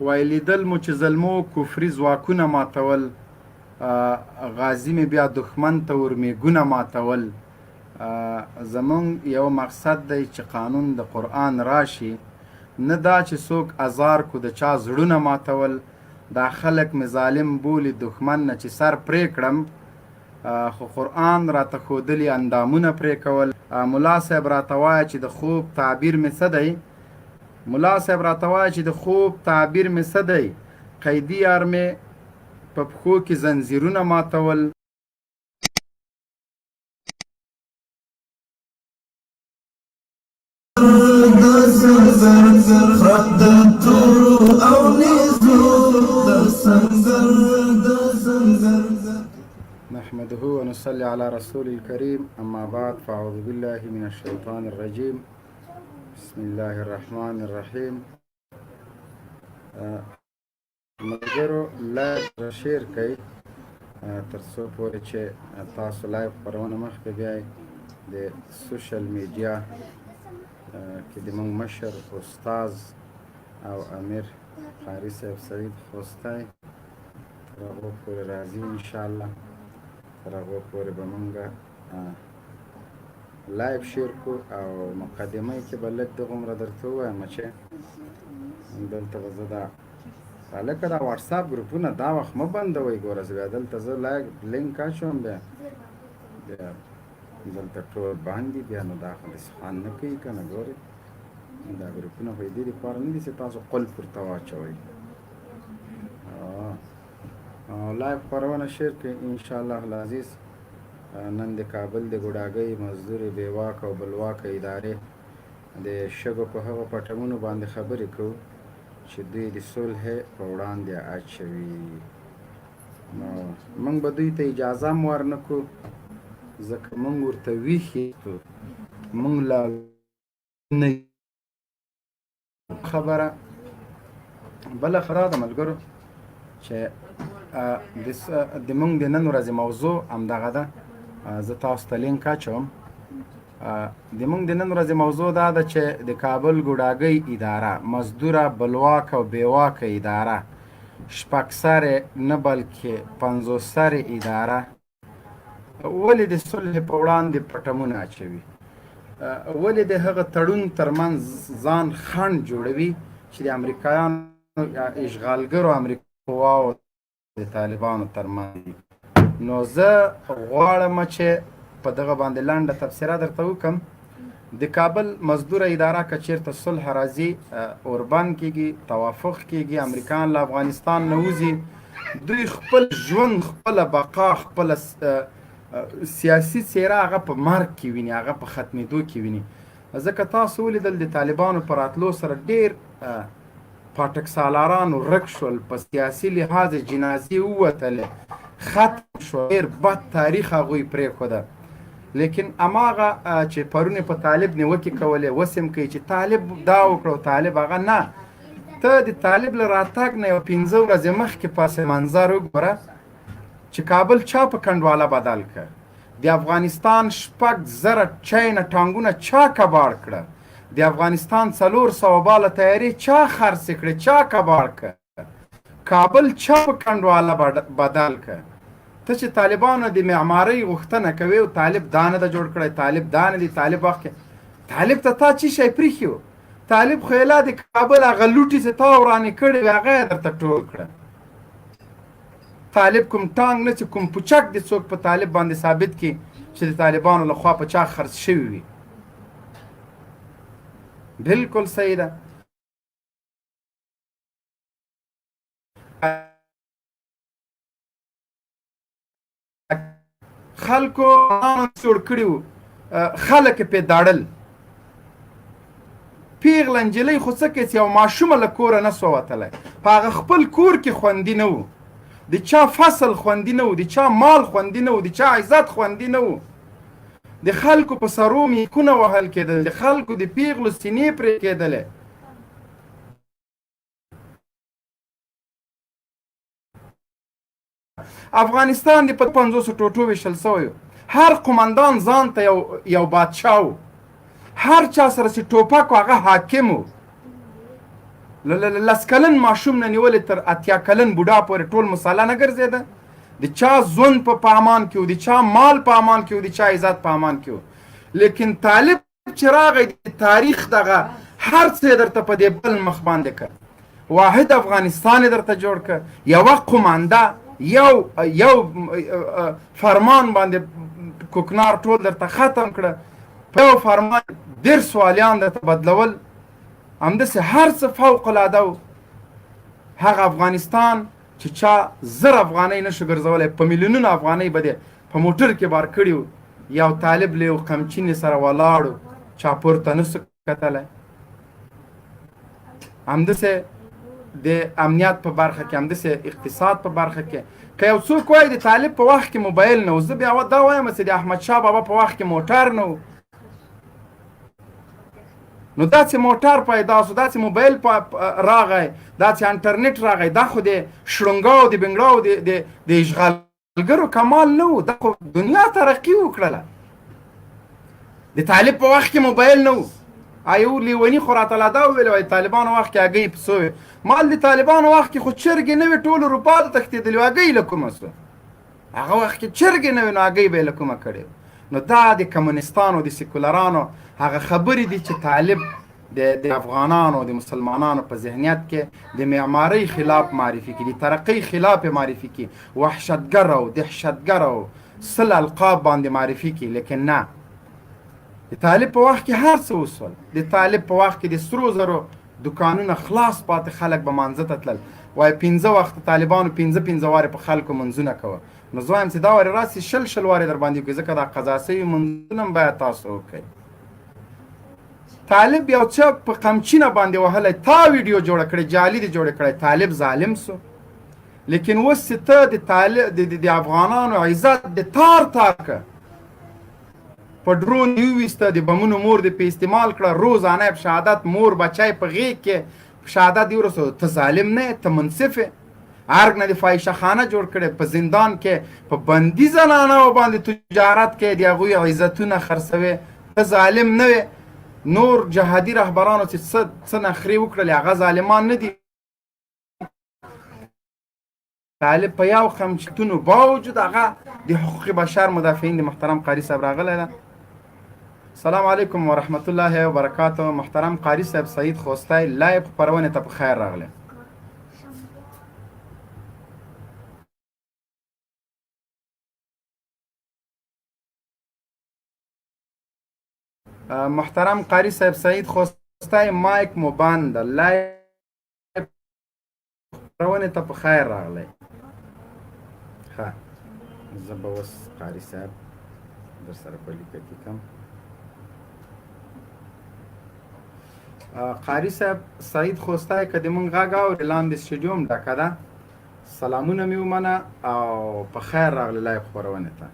وایي لیدل مو چې زلمو کفري ځواکونه ماتول، غازي مې بیا دښمن ته ورمېږونه ماتول. زمونږ یو مقصد دی چې قانون د قرآن راشي، نه دا چې څوک ازار کو د چا زړونه ماتول. دا خلک مې ظالم بولي دښمن نه چې سر پرې کړم، خو قرآن راته ښودلي اندامونه پرې کول. ملا صاحب راته وایه چې د خوب تعبیر مې څه دی؟ ملا صاحب راته وایه چې د خوب تعبیر مې څه دی؟ قیدي یار مې په پښو کې زنځیرونه ماتول. نحمده ونصلي على رسول الكريم، اما بعد، فاعوذ بالله من الشيطان الرجيم، بسم الله الرحمن الرحيم. ملګرو لایک شیر کړئ تر څو پورې چې تاسو لایو خپرونه مخکې بیایئ. د سوشل میډیا کې د موږ مشر استاذ او امیر قاري صاحب سعید خوستی تر هغو پورې راځي انشاءالله. تر هغو پورې به موږ لایو شیر کو او مقدمه کې به لږ دغومره درته ووایم چې دلته به زه دا لکه دا واتساپ ګروپونه دا وخت مه بندوئ. ګوره بیا دلته زه لینک اچوم، بیا دلته ټول باندې بیا نو دا خو داسې خوند نه کوي که نه. ګورئ دا ګروپونه خو د دې دپاره نه دي چې تاسو قلف ورته واچوئ. لایو خپرونه شیر کړئ انشاءالله العزیز. نن د کابل د ګوډاګۍ مزدورې بېواکه او بلواکه ادارې د شګو په هغو پټمونو باندې خبرې کوو چې دوی د صلح په وړاندې اچوي. نو موږ به دوی ته اجازه هم ورنه کړو، ځکه موږ ورته ویښ یو. موږ لا نه خبره بله خبره ده ملګرو چې د موږ د نن ورځې موضوع همدغه ده. زه تاسو ته لینک اچوم. د موږ د نن ورځې موضوع دا ده چې د کابل ګوډاګۍ اداره، مزدوره بلواکه او بېواکه اداره، شپږ سرې نه بلکې 50 سرې اداره ولې د صلح په وړاندې پټمونه اچوي؟ ولې د هغه تړون ترمنځ ځان خنډ جوړوي چې د امریکایانو اشغالګرو امریکا قواو د طالبانو ترمنځ؟ نو زه غواړم چې په دغه باندې لنډه تبصره درته وکړم. د کابل مزدوره اداره که چېرته صلح راځي، اوربند کېږي، توافق کېږي، امریکایان له افغانستان نه وځي، دوی خپل ژوند، خپله بقا، خپله سیاسي څېره هغه په مرګ کې ویني، هغه په ختمېدو کې ویني. ځکه تاسو ولیدل د طالبانو په راتلو سره ډېر پاټک سالاران ورک شول، په سیاسي لحاظ جنازې ووتلې، ختم شو، ډېر بد تاریخ هغوی پرېښوده. لیکن هماغه چې پرون په طالب نیوکې کولې، اوس هم کوي چې طالب دا وکړو، طالب هغه نه. ته د طالب له راتګ نه یو 15 ورځې مخکې پس منظر وګوره چې کابل چا په کنډواله بدل کړ. د افغانستان 6,000 چاینه ټانګونه چا کباړ کړه؟ د افغانستان 400 باله تیارې چا خرڅې کړې؟ چا کباړ کړه؟ کابل چا په کنډواله بدل کړ؟ ته چې طالبانو د معمارۍ غوښتنه کوي او طالب دا نه ده جوړ کړی، طالب دا نه دی، طالب وخت کې طالب ته تا څه شی پرېښي وو؟ طالب خو یې لا د کابل هغه لوټې چې تا ورانې کړې وې هغه یې درته ټول کړه. طالب کوم ټانګ نه چې کوم پوچک د څوک په طالب باندې ثابت کړي چې د طالبانو لخوا په چا خرڅ شوي وي. بالکل صحیح ده. خلکو جوړ کړي وو، خلک یې پې داړل. پیغله نجلۍ خو څه کوي چې یو ماشومه له کوره نه سوه وتلی، په هغه خپل کور کې خوندي نه وو، د چا فصل خوندي نه وو، د چا مال خوندي نه وو، د چا عزت خوندي نه وو. د خلکو په سرو میکونه وهل کېدل، د خلکو د پیغلو سینې پرې کېدلې. افغانستان د په 500 ټوټو ویشل سوی، هر قمندان ځان ته یو بادشاه و، هر چا سره چې ټوپک و هغه حاکم و. لس کلن ماشوم نه نیولې تر اتیا کلن بوډا پورې ټول مساله نه ګرځېده. د چا ژوند په امان کې و، د چا مال په امان کې و، د چا عزت په امان کې و. لیکن طالب چې راغی د تاریخ دغه هر څه درته په دې بل مخ باندې کړ. واحد افغانستان درته جوړ کړ، یوه قمانده، یو فرمان باندې کوکنار ټول درته ختم کړه، په یو فرمان 10 والیان درته بدلول. همداسې هر څه فوق العاده و. هغه افغانستان چې چا 1000 افغانۍ نشو ګرځولی، په میلیونونو افغانۍ به دې په موټر کې بار کړي و. یو طالب له یو قمچینې سره ولاړ و، چا پورته نسو کتلی. همداسې د امنیت په برخه کې، همداسې اقتصاد په برخه کې. که یو څوک وایي د طالب په وخت کې موبایل نه و، زه بیا دا وایم چې د احمدشاه بابا په وخت کې موټر نه و. نو داسې موټر پیدا شو، داسې موبایل راغی، داسې انټرنیټ راغی. دا خو د شړنګاو د بنګړاو د اشغالګرو کمال نه و، دا خو دنیا ترقي وکړله. د طالب په وخت کې موبایل نه و. یو لیوني خو راته لا دا وویل وایي طالبانو وخت کې هګۍ په څو وې. مال د طالبانو وخت کې خو چرګې نه وې، ټول اروپا ته تښتېدلې وې. هګۍ له کومه سوه؟ هغه وخت کې چرګې نه وې، نو هګۍ به یې له کومه کړې. نو دا د کمونیستانو د سیکولرانو هغه خبرې دي چې طالب د افغانانو د مسلمانانو په ذهنیت کې د معمارۍ خلاف معرفي کړي، د ترقۍ خلاف معرفي کړي، وحشتګر او دهشتګر او سل القاب باندې معرفي کړي. لیکن نه، د طالب په وخت کې هر څه وسول. د طالب په وخت کې د سرو زرو دکانونه خلاص پاتې، خلک به مانځه ته تلل. وایي 15 وخت طالبانو 15 وارې په خلکو منځونه کوه. نو زه وایم چې دا وارې راسي شل وارې در باندې وکړي، ځکه دا قضا شوي منځونه هم باید تاسو وکړئ. طالب یو څه په قمچینه باندې وهلی، تا ویډیو جوړه کړې، جعلي دې جوړه کړی، طالب ظالم سو. لیکن اوس چې ته د افغانانو عزت د تار که په ډرون یوویسته، د بمونو مور دې په استعمال کړه، روزانه په شهادت مور بچی په غېږ کې شهادت دې ورسو. ته ظالم نه یې، ته منصف یې. ارګ نه د فاحشه خانه جوړ کړې، په زندان کې په بندي زنانو باندې تجارت کې د هغوی عزتونه خرڅوې. ته ظالم نه وې. نور جهادي رهبرانو چې څه نخرې وکړلې، هغه ظالمان نه دي. طالب په یو خمچتونو باوجود هغه د حقوق بشر مدافعین د محترم قاري صاحب راغلی ده. السلام علیکم ورحمت الله وبرکاته. محترم قاري صاحب سعید خوستی لایو خپرونې ته په خیر راغلی. محترم قاری صاحب سعید خوستی مایک مو بند ده، لایو خپرونې ته په خیر راغلی. ښه، زه به اوس قاري صاحب در سره په لیکتي کم. قاری صاحب سعید خوستی که د مونږ غږ اورې، لاندې سټډیو هم ډکه ده. سلامونه مې ومنه او په خیر راغلی لایو خپرونې ته.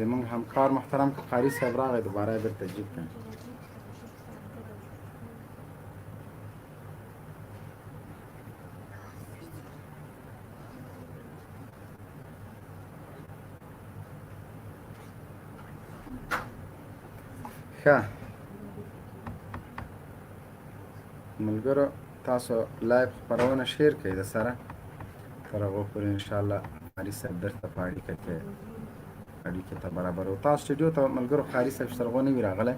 د موږ همکار محترم که قاری صاحب راغی، دوباره یې بیرته جیب کړم. ښه ملګرو، تاسو لایو خپرونه شیر کړئ د سره، تر هغو پورې انشاءالله قاري صاحب درته په اړیکه کې اړیکې ته برابر و. تاسو سټډیو ته ملګرو قاري صاحب سره نه وي راغلی،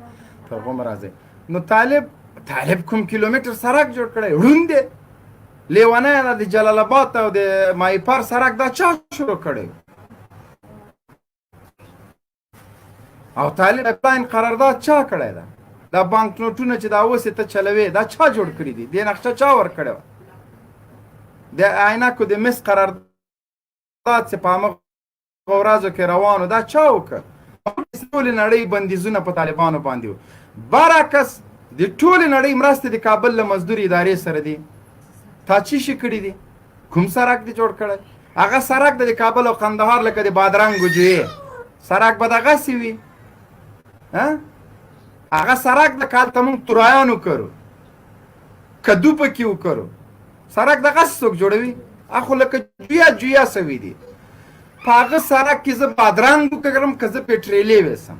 تر هغو مه راځئ. نو طالب کوم کیلومتر سړک جوړ کړی، ړوند دی، لیونی ده. د جلال آباد او د مایپر سړک دا چا شروع کړی؟ او طالب پاین قرارداد چا کړی ده؟ دا بانک نوټونه چې دا اوس ته چلوي، دا چا جوړ کړي دي؟ دې نقشه چا ورکړې وه؟ د عینکو د مس قرارداد چې په همغه ورځو کې روانو، دا چا وکړ؟ ټولې نړۍ بندیزونه په طالبانو باندې و. برعکس د ټولې نړۍ مرستې د کابل له مزدور ادارې سره دي. تا چی شي کړي دي؟ کوم سړک دې جوړ کړی؟ هغه سرک د کابل او قندهار لکه د بادرنګ جوړي سرک به دغسې وي هغه سرک د کال ته موږ تورایانو کرو کدو پکې وکړو سرک دغسې څوک جوړوي هغه خو لکه جویا سوي دي په هغه سرک کې زه بادرنګ وکړم که زه پټریلې ویسم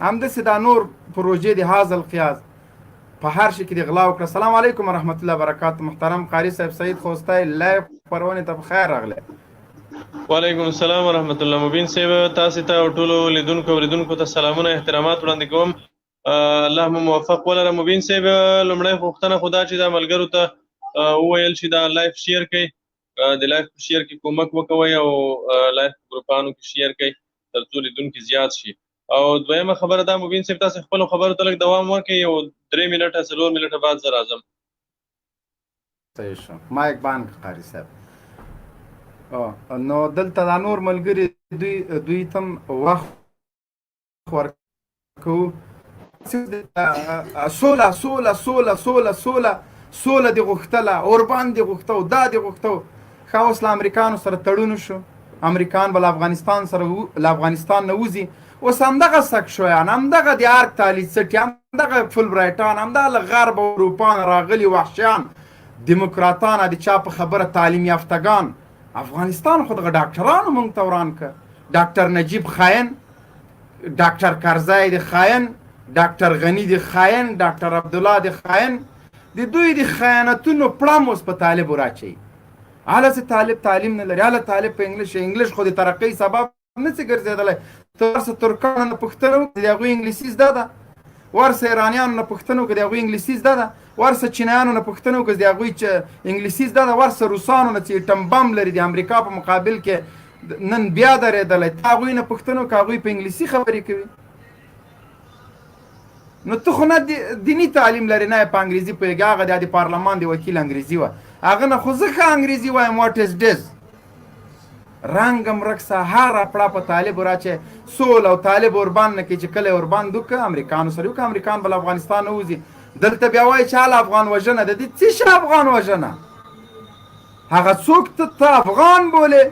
همداسې دا نور پروژې د هذا القیاس په هر شي کې د غلا وکړه. السلام علیکم ورحمت الله وبرکاتو. محترم قاری صاحب سعید خوستی لایو خپرونې ته بخیر راغلی. وعلیکم السلام ورحمت الله. مبین صاحب تاسو ته ټولو لیدونکو اوریدونکو ته سلامونه احترامات وړاندې کوم. الله مو موفق ولره. مبین صاحب لومړی پوښتنه خو دا چې دا ملګرو ته وویل چې دا لایف شیر کړئ، د لایف شیر کې کومک وکوئ او لایف ګروپانو کې شیر کړئ تر څو لیدونکي زیات شي. او دویمه خبره دا مبین صاحب تاسو خپلو خبرو ته لږ دوام وکړئ او 3 منټه 4 منټه بعد زه راځم. صحیح شو. مایک بند قاری صاحب. نو دلته دا نور ملګري دوی تم وخت ورکوو سوله سوله سوله سوله سوله سوله دې غوښتله اوربان دې غوښته دا دې غوښته ښه اوس له امریکانو سره تړون شو امریکان به له افغانستان نه وځي اوس همدغه سکشویان همدغه د ارک تالیز سټي همدغه فل برایټان همدغه له غرب اروپا نه راغلي وحشیان دیموکراتان د چا په خبره تعلیم یافتګان افغانستان خو دغه ډاکټرانو موږ ته وران که ډاکټر نجیب خاین ډاکټر کرزی د خاین ډاکټر غنی د خاین ډاکټر عبدالله د خاین د دوی د خیانتونو پړم اوس په طالب وراچوي. هله چې طالب تعلیم نه لري هله طالب په انګلیش خو د ترقۍ سبب نه شي ګرځېدلی. ته ورسه ترکانو نه پوښتنه وکړه د هغوی انګلیسي زده ده، ورسه ایرانیانو نه پوښتنه وکړه د هغوی انګلیسي زده ده، ورسه چینایانو نه پوښتنه وکړه د هغوی انګلیسي زده ده، ورسه روسانو نه چې ایټم بم لري د امریکا په مقابل کې نن بیا درېدلی ته هغوی نه پوښتنه وکړه هغوی په انګلیسي خبرې کوي. نو ته خو نه دیني تعلیم لري نه په انګریزي پوهېږې هغه د پارلمان د وکیل انګریزي وه هغه نه خو زه ښه انګریزي وایم واټ از ډز رنګم رقصه هر پړه په طالب وراچې سول او طالب اوربان نه کې چې کله اوربان وکړه امریکانو سره وکړه امریکان به له افغانستان نه وځي دلته بیا وایي چې هله افغان وژنه ده د څه شي افغان وژنه هغه څوک ته افغان بولې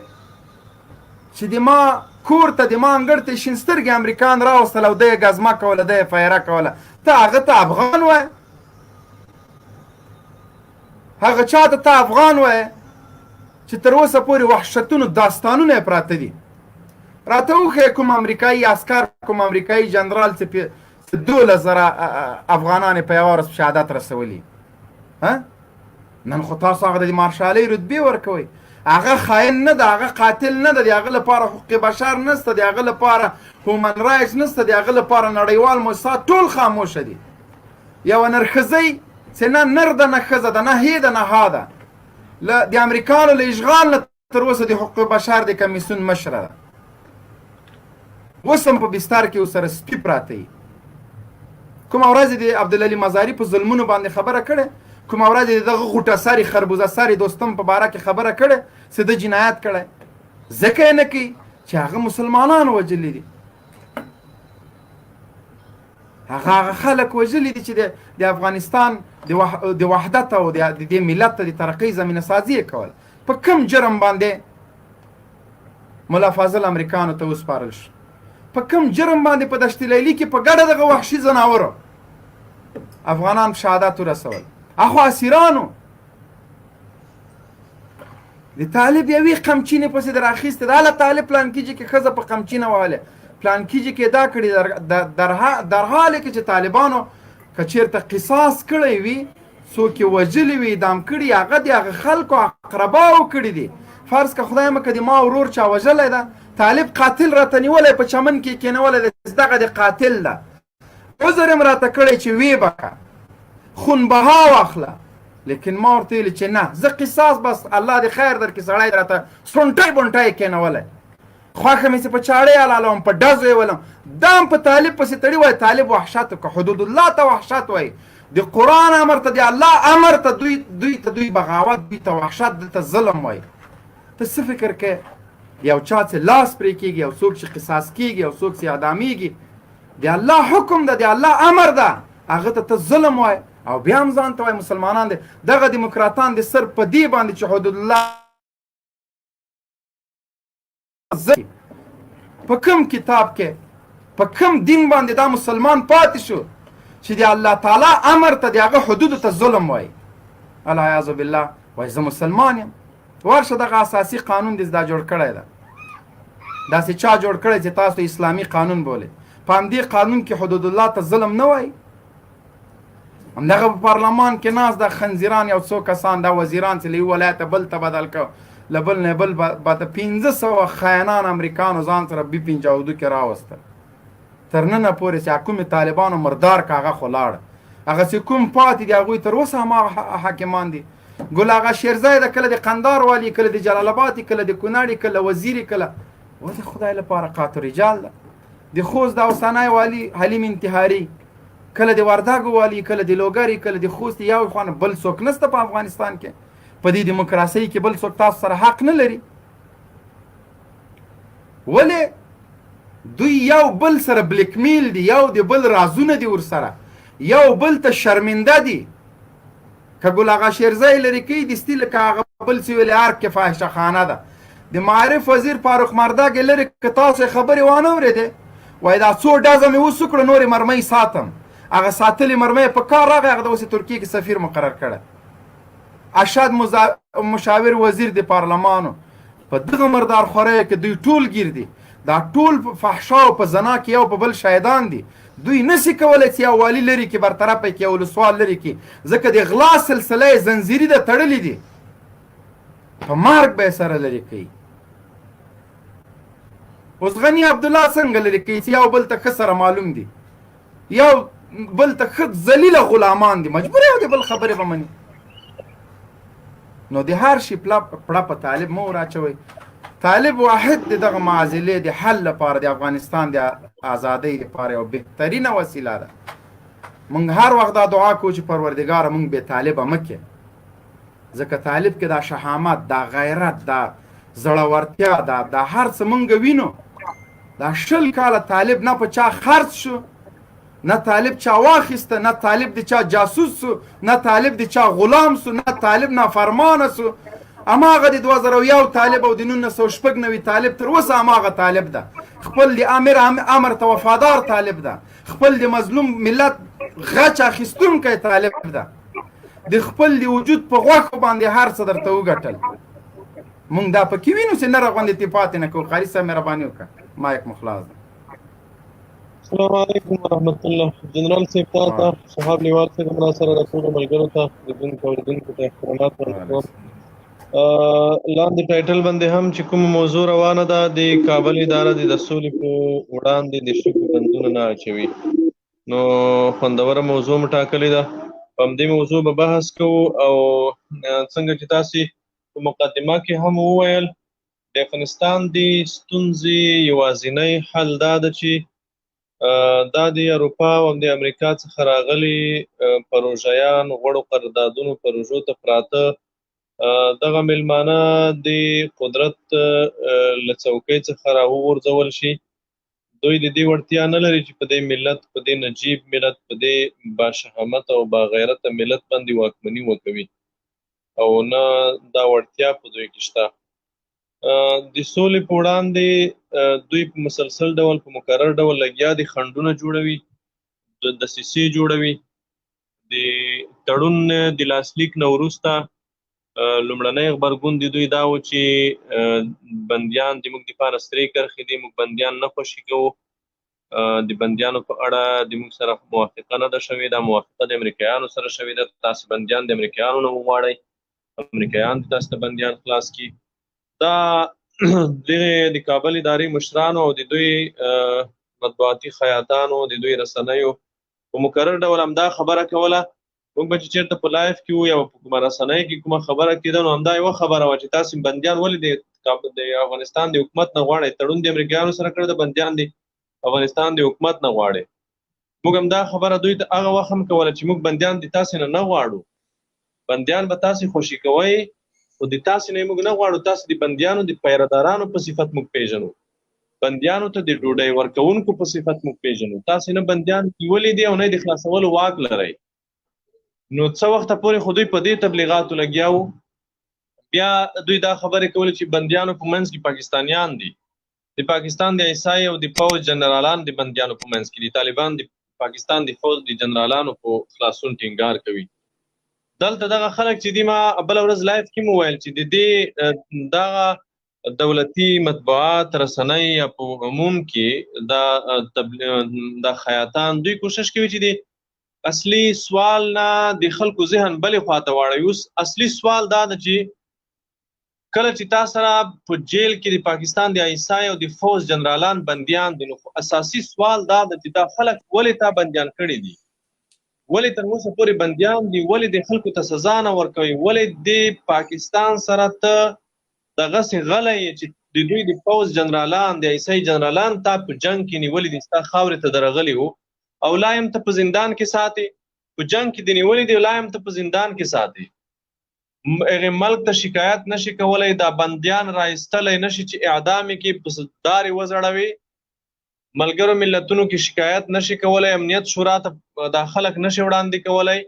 چې د ما کور ته د ما انګړ ته شین سترګې امریکان راوستل او ده یې ګزمه کوله ده یې فیره کوله ته هغه ته افغان وایې هغه چا ته افغان وایې چې تر اوسه پورې وحشتونو داستانونه یې پراته دي. راته وښیه کوم امریکایي عسکر کوم امریکایي جنرال چې 12,000 افغانان یې په یوه ورځ شهادت رسولي. نن خو تاسو هغه د مارشالۍ رتبې ورکوئ. هغه خاین نه ده هغه قاتل نه ده د هغه لپاره حقوق بشر نشته د هغه لپاره هومن رایټس نشته د هغه لپاره نړیوال موسسات ټول خاموشه دي. یوه نرښځۍ چې نه نر ده نه ښځه ده نه هی ده نه ها ده د امریکانو له اشغال نه تر اوسه د حقوق بشر د کمیسیون مشره ده اوس هم په بستر کې ورسره سپي پراته وي. کومه ورځ د عبدالعلي مزاري په ظلمونو باندې خبره کړې کومه ورځ د دغه غوټه سري خربوزه سري دوستم په باره کې خبره کړې چې ده جنایت کړی ځکه یې نه کوي چې هغه مسلمانان وژلي دي هغه خلک وژلي دي چې د افغانستان د وحدت او د دې ملت ته د ترقۍ زمینه سازي یې کول په کوم جرم باندې ملا فاضل امریکانو ته وسپارل شو په کوم جرم باندې په دشت لیلي کې په ګډه دغه وحشي ځناورو افغانان شهادت ورسول اخو اسیرانو د طالب یوې قمچینې پسې در اخیستې د هله طالب پلان کیږي کې ښځه په قمچینه وهلې پلان کیږي کې دا کړي در حال کې چې طالبانو که چېرته قصاص کړی وي څوک یې وژلي وي اعدام کړي هغه د هغه خلکو اقرباو کړي دي. فرض که خدای مکه د ما ورور چا وژلی ده طالب قاتل راته نیولی په چمن کې کېنولی ده دغه د قاتل ده عذر یې راته کړی چې ویې بکه خون بها واخله لیکن ما ورته ویلي چې نه زه قصاص بس الله دې خیر درکړي سړی راته سرونټی بونټی یې کېنولی خوښه مې چې په چاړې حلالوم په ډزو یې ولم دا هم په طالب پسې تړي وایي طالب وحشت که حدود الله ته وحشت وایي د قرآن امر ته د الله امر ته دوی بغاوت دوی ته وحشت دلته ظلم وایي. ته څه فکر کوې یو چا چې لاس پرې کېږي یو څوک چې قصاص کېږي یو څوک چې اعدامېږي د الله حکم ده د الله امر ده هغه ته ظلم وایي او بیا هم ځان ته وایي مسلمانان دي دغه دیموکراتان د سر په دې باندې چې حدود الله په کوم کتاب کې په کوم دین باندې دا مسلمان پاتې شو چې د الله تعالی امر ته د هغه حدودو ته ظلم وایي؟ العیاذ بالله. وایي زه مسلمان یم. ورشه دغه اساسي قانون دې دا جوړ کړی ده. داسې چا جوړ کړی چې تاسو اسلامي قانون بولئ؟ په همدې قانون کې حدود الله ته ظلم نه وایي؟ همدغه په پارلمان کې ناست د خنزیران یو څو کسان دا وزیران چې له یو ولایته بل ته بدل کړ، له بل نه بل به د 1500 خاینان امریکانو ځان سره B52 کې راوستل. تر ننه پورې چې کومې طالبانو مردار که هغه خو لاړه، هغه چې کوم پاتې دي هغوی تر اوسه هماغه حاکمان دي. ګل آغا شیرزی د کله د قندار والی، کله د جلال آباد، کله د کونړ، کله وزیر، کله و د خدای لپاره قاطع رجال ده. د خوست د اوسنی والی حلیم انتحاري، کله د وردګو والی، کله د لوګري، کله د خوست. یو خوانه بل څوک نشته په افغانستان کې. په دې دیموکراسۍ کې بل څوک تاسو سره حق نه لري. ولې دوی یو بل سره بلیکمیل دي، یو د بل رازونه دي ورسره، یو بل ته شرمنده دي. که ګل آغا شیرزی لري کوي دستي لکه هغه بل چې ویلې ارګ کې فاحشه خانه ده. د معارف وزیر فاروق مرداګ لري که تاسو خبرې وانه اورېدې، وایي دا څو ډزه مې وسو کړه نورې مرمۍ ساتم. هغه ساتلې مرمۍ په کار راغی، هغه د اوس ترکیې کې سفیر مقرر کړی. اشد مشاور وزیر د پارلمانو په دغه مردار خورۍ کې دوی ټول ګیر دي. دا ټول په فحشا او په زنا کې یو په بل شهیدان دي. دوی نشي کولی چې یو والي لري کې برطرفه کې، یو ولسوال لري کې، ځکه د غلا سلسله زنځیري ده تړلې دي، په مرګ به یې سره لرې کوي. اوس غني عبدالله څنګه لرې کوي چې یو بل ته ښه سره معلوم دي، یو بل ته ښه ذلیله غلامان دي، مجبور یو د بل خبرې به مني. نو د هر شي پړه په طالب مه وراچوئ. طالب واحد دغه معضلې د حل لپاره د افغانستان د ازادۍ لپاره یو بهترینه وسیله ده. موږ هر وخت دا دعا کوو چې پروردګاره موږ بې طالبه مه کړې، ځکه طالب کې دا شهامت، دا غیرت، دا زړورتیا، دا هر څه موږ وینو. دا 20 کاله طالب نه په چا خرڅ شو، نه طالب چا واخیسته، نه طالب د چا جاسوس سو، نه طالب د چا غلام سو، نه طالب نافرمانه سو. هماغه د 2001 طالب او د 1996 طالب تر اوسه هماغه طالب ده. خپل د امر ته وفادار طالب ده. خپل د مظلوم ملت غچ اخیستونکی طالب ده. د خپل د وجود په غوښو باندې هر څه درته وګټل. مونږ دا پکې وینو چې نه راغونډې تی پاتې نه کوو. قاري صاحب مهرباني وکړه، مایک مو خلاص ده. السلام علیکم ورحمت الله. جنرال صاحب ته، صحاب لیوال صاحب را سره د ټولو ملګرو ته، لیدونکو اورېدونکو ته احترامات ورکوم. لاندې ټایټل باندې هم چې کوم موضوع روانه ده، د کابل اداره د سولې په وړاندې د شګو بندونه نه اچوي. نو خوندوره موضوع مو ټاکلې ده، په همدې موضوع به بحث کوو. او څنګه چې تاسې په مقدمه کې هم وویل، د افغانستان د ستونزې یوازینی حل دا ده چې دا د اروپا او د امریکا څخه راغلي پروژیان غوړو قراردادونو پروژو ته پراته دغه مېلمانه د قدرت له څوکۍ څخه راوغورځول شي. دوی د دې وړتیا نه لري چې په دې ملت، په دې نجیب ملت، په دې باشهامت او باغیرته ملت باندې واکمني وکوي، او نه دا وړتیا په دوی کې شته. د سولې په وړاندې دوی په مسلسل ډول، په مکرر ډول لګیا دي، خنډونه جوړوي، دسیسې جوړوي. د تړون د لاسلیک نه وروسته لومړنی غبرګون د دوی دا و چې بندیان د موږ دپاره سرې کرښې دي، موږ بندیان نه خوشي کوو. د بندیانو په اړه د موږ سره موافقه نه ده شوې، دا موافقه د امریکایانو سره شوې ده. تاسې بندیان د امریکایانو نه وغواړئ، امریکایان دې تاسې ته بندیان خلاص کړي. دا د کابل ادارې مشرانو او د دوی مطبوعاتي خیاطانو، د دوی رسنیو په مکرر ډول همدا خبره کوله. موږ به چې چېرته په لایف کې وو یا په کومه رسنۍ کې کومه خبره کېده، نو همدا یوه خبره وه چې تاسې بندیان ولې د افغانستان د حکومت نه غواړئ؟ تړون د امریکایانو سره کړی د بندیان د افغانستان د حکومت نه غواړئ. موږ همدا خبره دوی ته هغه وخت هم کوله چې موږ بندیان د تاسې نه غواړو، بندیان به تاسې خوشي کوئ، خو د تاسې نه موږ نه غواړو. تاسې د بندیانو د پیردارانو په صفت موږ پیژنو، بندیانو ته د ډوډۍ ورکوونکو په صفت موږ پیژنو. تاسې نه بندیان نیولي دي او نه د خلاصولو واک لرئ. نو څه وخته پورې خو دوی په دې تبلیغاتو لګیا وو. بیا دوی دا خبرې کولې چې بندیانو په منځ کې پاکستانیان دي. د پاکستان د ایسای او د پوځ جنرالان د بندیانو په منځ کې دي. طالبان د پاکستان د پوځ د جنرالانو په خلاصون ټینګار کوي. دلته دغه خلک چې دي، ما بله ورځ لایف کې مو ویل چې د دې دغه دولتي مطبوعات رسنۍ یا په عموم کې د خیاطان دوی کوشش کوي چې د اصلي سوال نه د خلکو ذهن بلې خواته واړوي. اوس اصلي سوال دا ده چې کله چې تا سره په جیل کې د پاکستان د ایسای او د فوز جنرالان بندیان دي، نو اساسي سوال دا ده چې دا خلک ولې تا بندیان کړي دي، ولې تر اوسه پورې بندیان دي، ولې د خلکو ته سزا نه ورکوي، ولې د پاکستان سره ته دغسې غلی چې د دوی د فوز جنرالان د ایسای جنرالان تا په جنګ کې نیولي دي، ستا خاورې ته درغلي وو او لا یم ته په زندان کې ساتي، په جنګ کې دې نیولي دي، لا یم ته په زندان کې ساتي. هغې ملک ته شکایت نشي کولی، دا بندیان رایستلی نشي چې اعدام یې کړي، په دارې وځړوي. ملګرو ملتونو کې شکایت نشي کولی، امنیت شورا ته دا خلک نشي وړاندې کولی،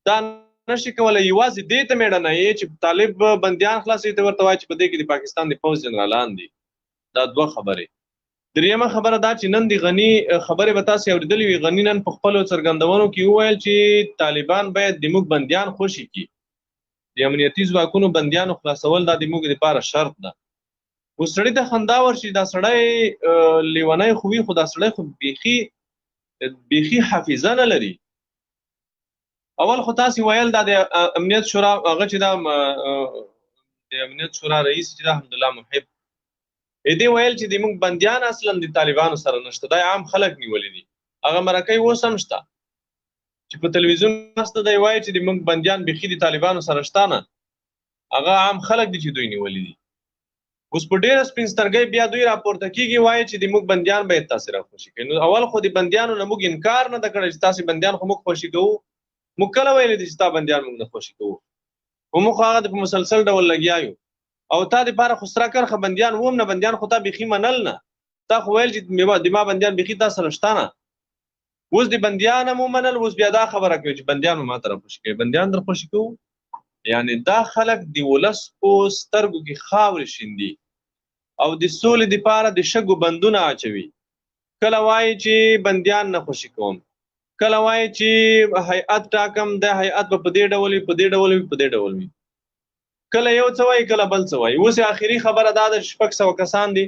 دا نشي کولی. یوازې دې ته مېړه نه یې چې طالب بندیان خلاصوي، ته ورته وایي چې په دې کې د پاکستان د پوځ جنرالان دي. دا دوه خبرې. دریمه خبره دا چې نن د غني خبرې به تاسې اورېدلې وي. غني نن په خپلو څرګندونو کې وویل چې طالبان باید د موږ بندیان خوشي کړي، د امنیتي ځواکونو بندیانو خلاصول دا د موږ لپاره شرط ده. اوس سړي ته خندا ورشي، دا سړی لیونی خو وي، خو دا سړی خو بیخي حافظه نه لري. اول خو تاسې ویل دا د امنیت شورا هغه چې دا د امنیت شورا رئیس چې دا حمدالله محب دې ویل چې د موږ بندیان اصلا د طالبانو سره نشته، دا عام خلک نیولي دي. هغه مرکه اوس هم شته چې په تلویزیون نسته دی وایي چې د موږ بندیان بیخي د طالبانو سره شته نه، هغه عام خلک دي چې دوی نیولي دي. اوس په ډېره سپین سترګۍ بیا دوی راپورته کېږي وایي چې د موږ بندیان باید تاسې راخوشي کوي. نو اول خو د بندیانو نه موږ انکار نه ده کړی چې تاسې بندیان خو موږ خوشي کوو، موږ کله ویلی دي چې تا بندیان موږ نه خوشي کوو، خو موږ خو هغه په مسلسل ډول لګیا یو. او تا دپاره خو سره کرخه بندیان وم نه، بندیان خو تا بیخي منل نه، تا خو ویل چې د ما بندیان بیخي تا سره شته نه. اوس د بندیان هم ومنل، اوس بیا دا خبره کوي چې بندیان به ما ته راخوشي کوي. بندیان در خوشي کوو؟ یعنې دا خلک د ولس په سترګو کې خاورې شیندي او د سولې دپاره د شګو بندونه اچوي. کله وایي چې بندیان نه خوشي کوم، کله وایي چې هیئت ټاکم، دا هیئت به په دې ډول وي، په دې ډول وي، په دې ډول وي، کله یو څه وایي کله بل څه وایي. اوس آخري خبره دا ده چې 600 کسان دي،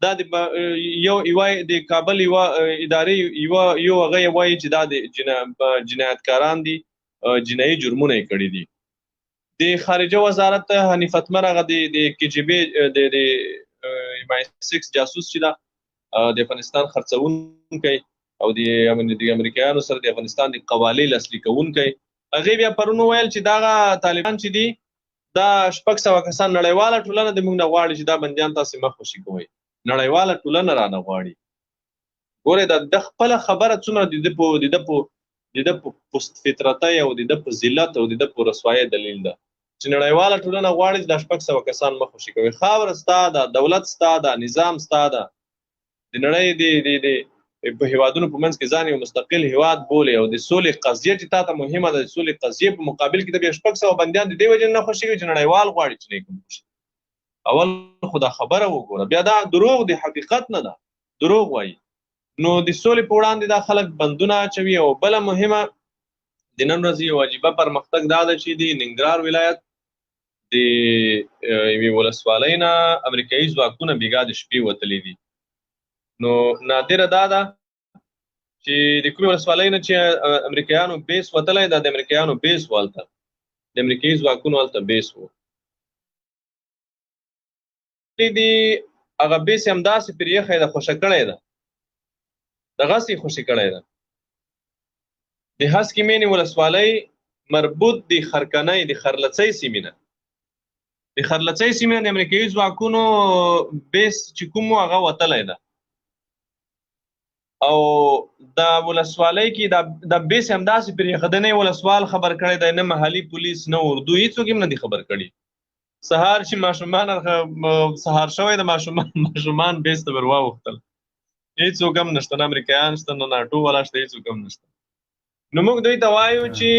دا یو د کابل یوه ادارې یو هغه یې وایي چې دا د جنایتکاران دي، جنایي جرمونه یې کړي دي. د خارجه وزارت حنیف اتمر هغه د KGB د MI6 جاسوس چې دا د افغانستان خرڅونکی او د امریکایانو سره د افغانستان د قوالې لاسلیک کوونکی، هغې بیا پرون وویل چې دغه طالبان چې دي دا 600 کسان نړیواله ټولنه د موږ نه غواړي چې دا بندیان تاسې مه خوشي کوئ، نړیواله ټولنه رانه غواړي. ګورئ دا د خپله خبره څومره د ده په پست فطرتۍ او د ده په ذلت او د ده په رسوایۍ دلیل ده چې نړیواله ټولنه غواړي چې دا 600 کسان مه خوشي کوي. خاوره ستا ده، دولت ستا ده، نظام ستا ده، د نړۍ د په هیوادونو په منځ کې ځان یو مستقل هیواد بولي او د سولې قضیه چې تا ته مهمه ده، د سولې قضیې په مقابل کې د بیا 600 بندیان د دې وجې نه خوشي کوي چې نړیوال غواړي چې نه کوم خوشي. اول خو دا خبره وګوره، بیا دا دروغ دی، حقیقت نه ده، دروغ وایي. نو د سولې په وړاندې دا خلک بندونه اچوي. او بله مهمه د نن ورځې یو عجیبه پرمختګ دا ده چې د ننګرهار ولایت د یوې ولسوالۍ نه امریکایي ځواکونه بېګا د شپې وتلي دي. نو نادره دا ده چې د کومې ولسوالۍ نه چې امریکایانو بیس وتلی، دا د امریکایانو بیس و، هلته د امریکایي ځواکونو هلته بیس و. هغه بیس یې همداسې پرې ایښی ده، خوشه کړی ده، دغسې خوشي کړی ده. د هسکې مینې ولسوالۍ مربوط د خرکنۍ د خرلڅۍ سیمې نه، د خرلڅۍ سیمې نه د امریکایي ځواکونو بیس چې کوم و هغه وتلی ده. او دا ولسوالۍ کې دا بیس همداسې پرې ایښه ده، نه یې ولسوال خبر کړی دی، نه محلي پولیس، نه اردو، هېڅوک هم نه دي خبر کړي. سهار چې ماشومان سهار شوی د ماشومان بیس ته ور واوښتل، هېڅوک هم نشته، نه امریکایان شته، نه ناټو والا شته، هېڅوک هم نشته. نو موږ دوی ته وایو چې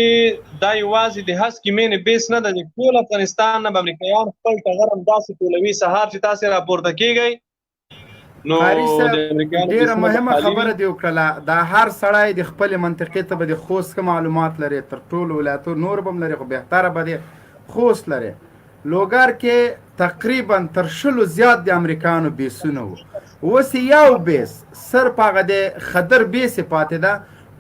دا یوازې د هسکې مینې بیس نه ده، د ټول افغانستان نه به امریکایان خپل ټغر همداسې ټولوي. سهار چې تاسې راپورته کېږئ نو قاري د صاحب امریکایانو ډیره بیسونه به مهمه خالي خبره وي. دی وکړله دا هر سړی د خپلې منطقې ته به د خوست ښه معلومات لري تر ټولو ولایتونو نور به هم لري خو بهتره به دی خوست لري لوګر کې تقریبا تر 100 زیات د امریکایانو بیسونه وو اوس یو بیس صرف هغه د خدر بیس پاتې ده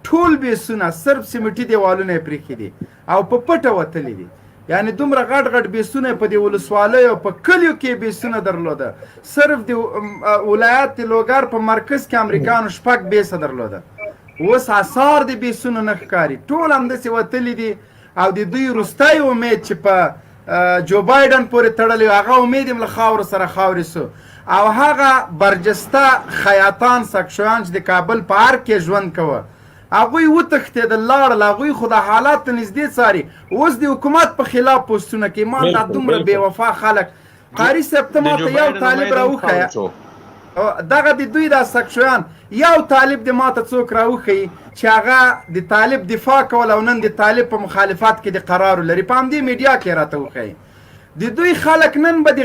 ټول بیسونه صرف سیمټي دیوالونه یې پرېښي دي او په پټه وتلي دي یعنی دومره غټ غټ بیسونه په دې ولسوالیو په کلیو کې بیسونه درلوده صرف د ولایت د لوګر په مرکز کې امریکایانو 6 بیسه درلوده اوس اثار د بیسونو نه ښکاري ټول همداسې وتلي دي او د دوی وروستی امید چې په جو بایډن پورې تړلی هغه امید هم له خاورو سره خاورې سو او هغه برجسته خیاطان سکشویان چې د کابل په ارګ کې ژوند کوه هغوی وتښتېدل لاړل هغوی خو د حالات ته نږدې څاري اوس د حکومت په خلاف پوسټونه کوي ما دا دومره بېوفا خلک قاري صاحب ته ماته یو طالب راوښیه دغه د دوی دا سکشویان یو طالب د ماته څوک راوښیي چې هغه د طالب دفاع کول او نن د طالب په مخالفت کې د قرار لري په همدې میډیا کې راته وښیي د دوی خلک نن به د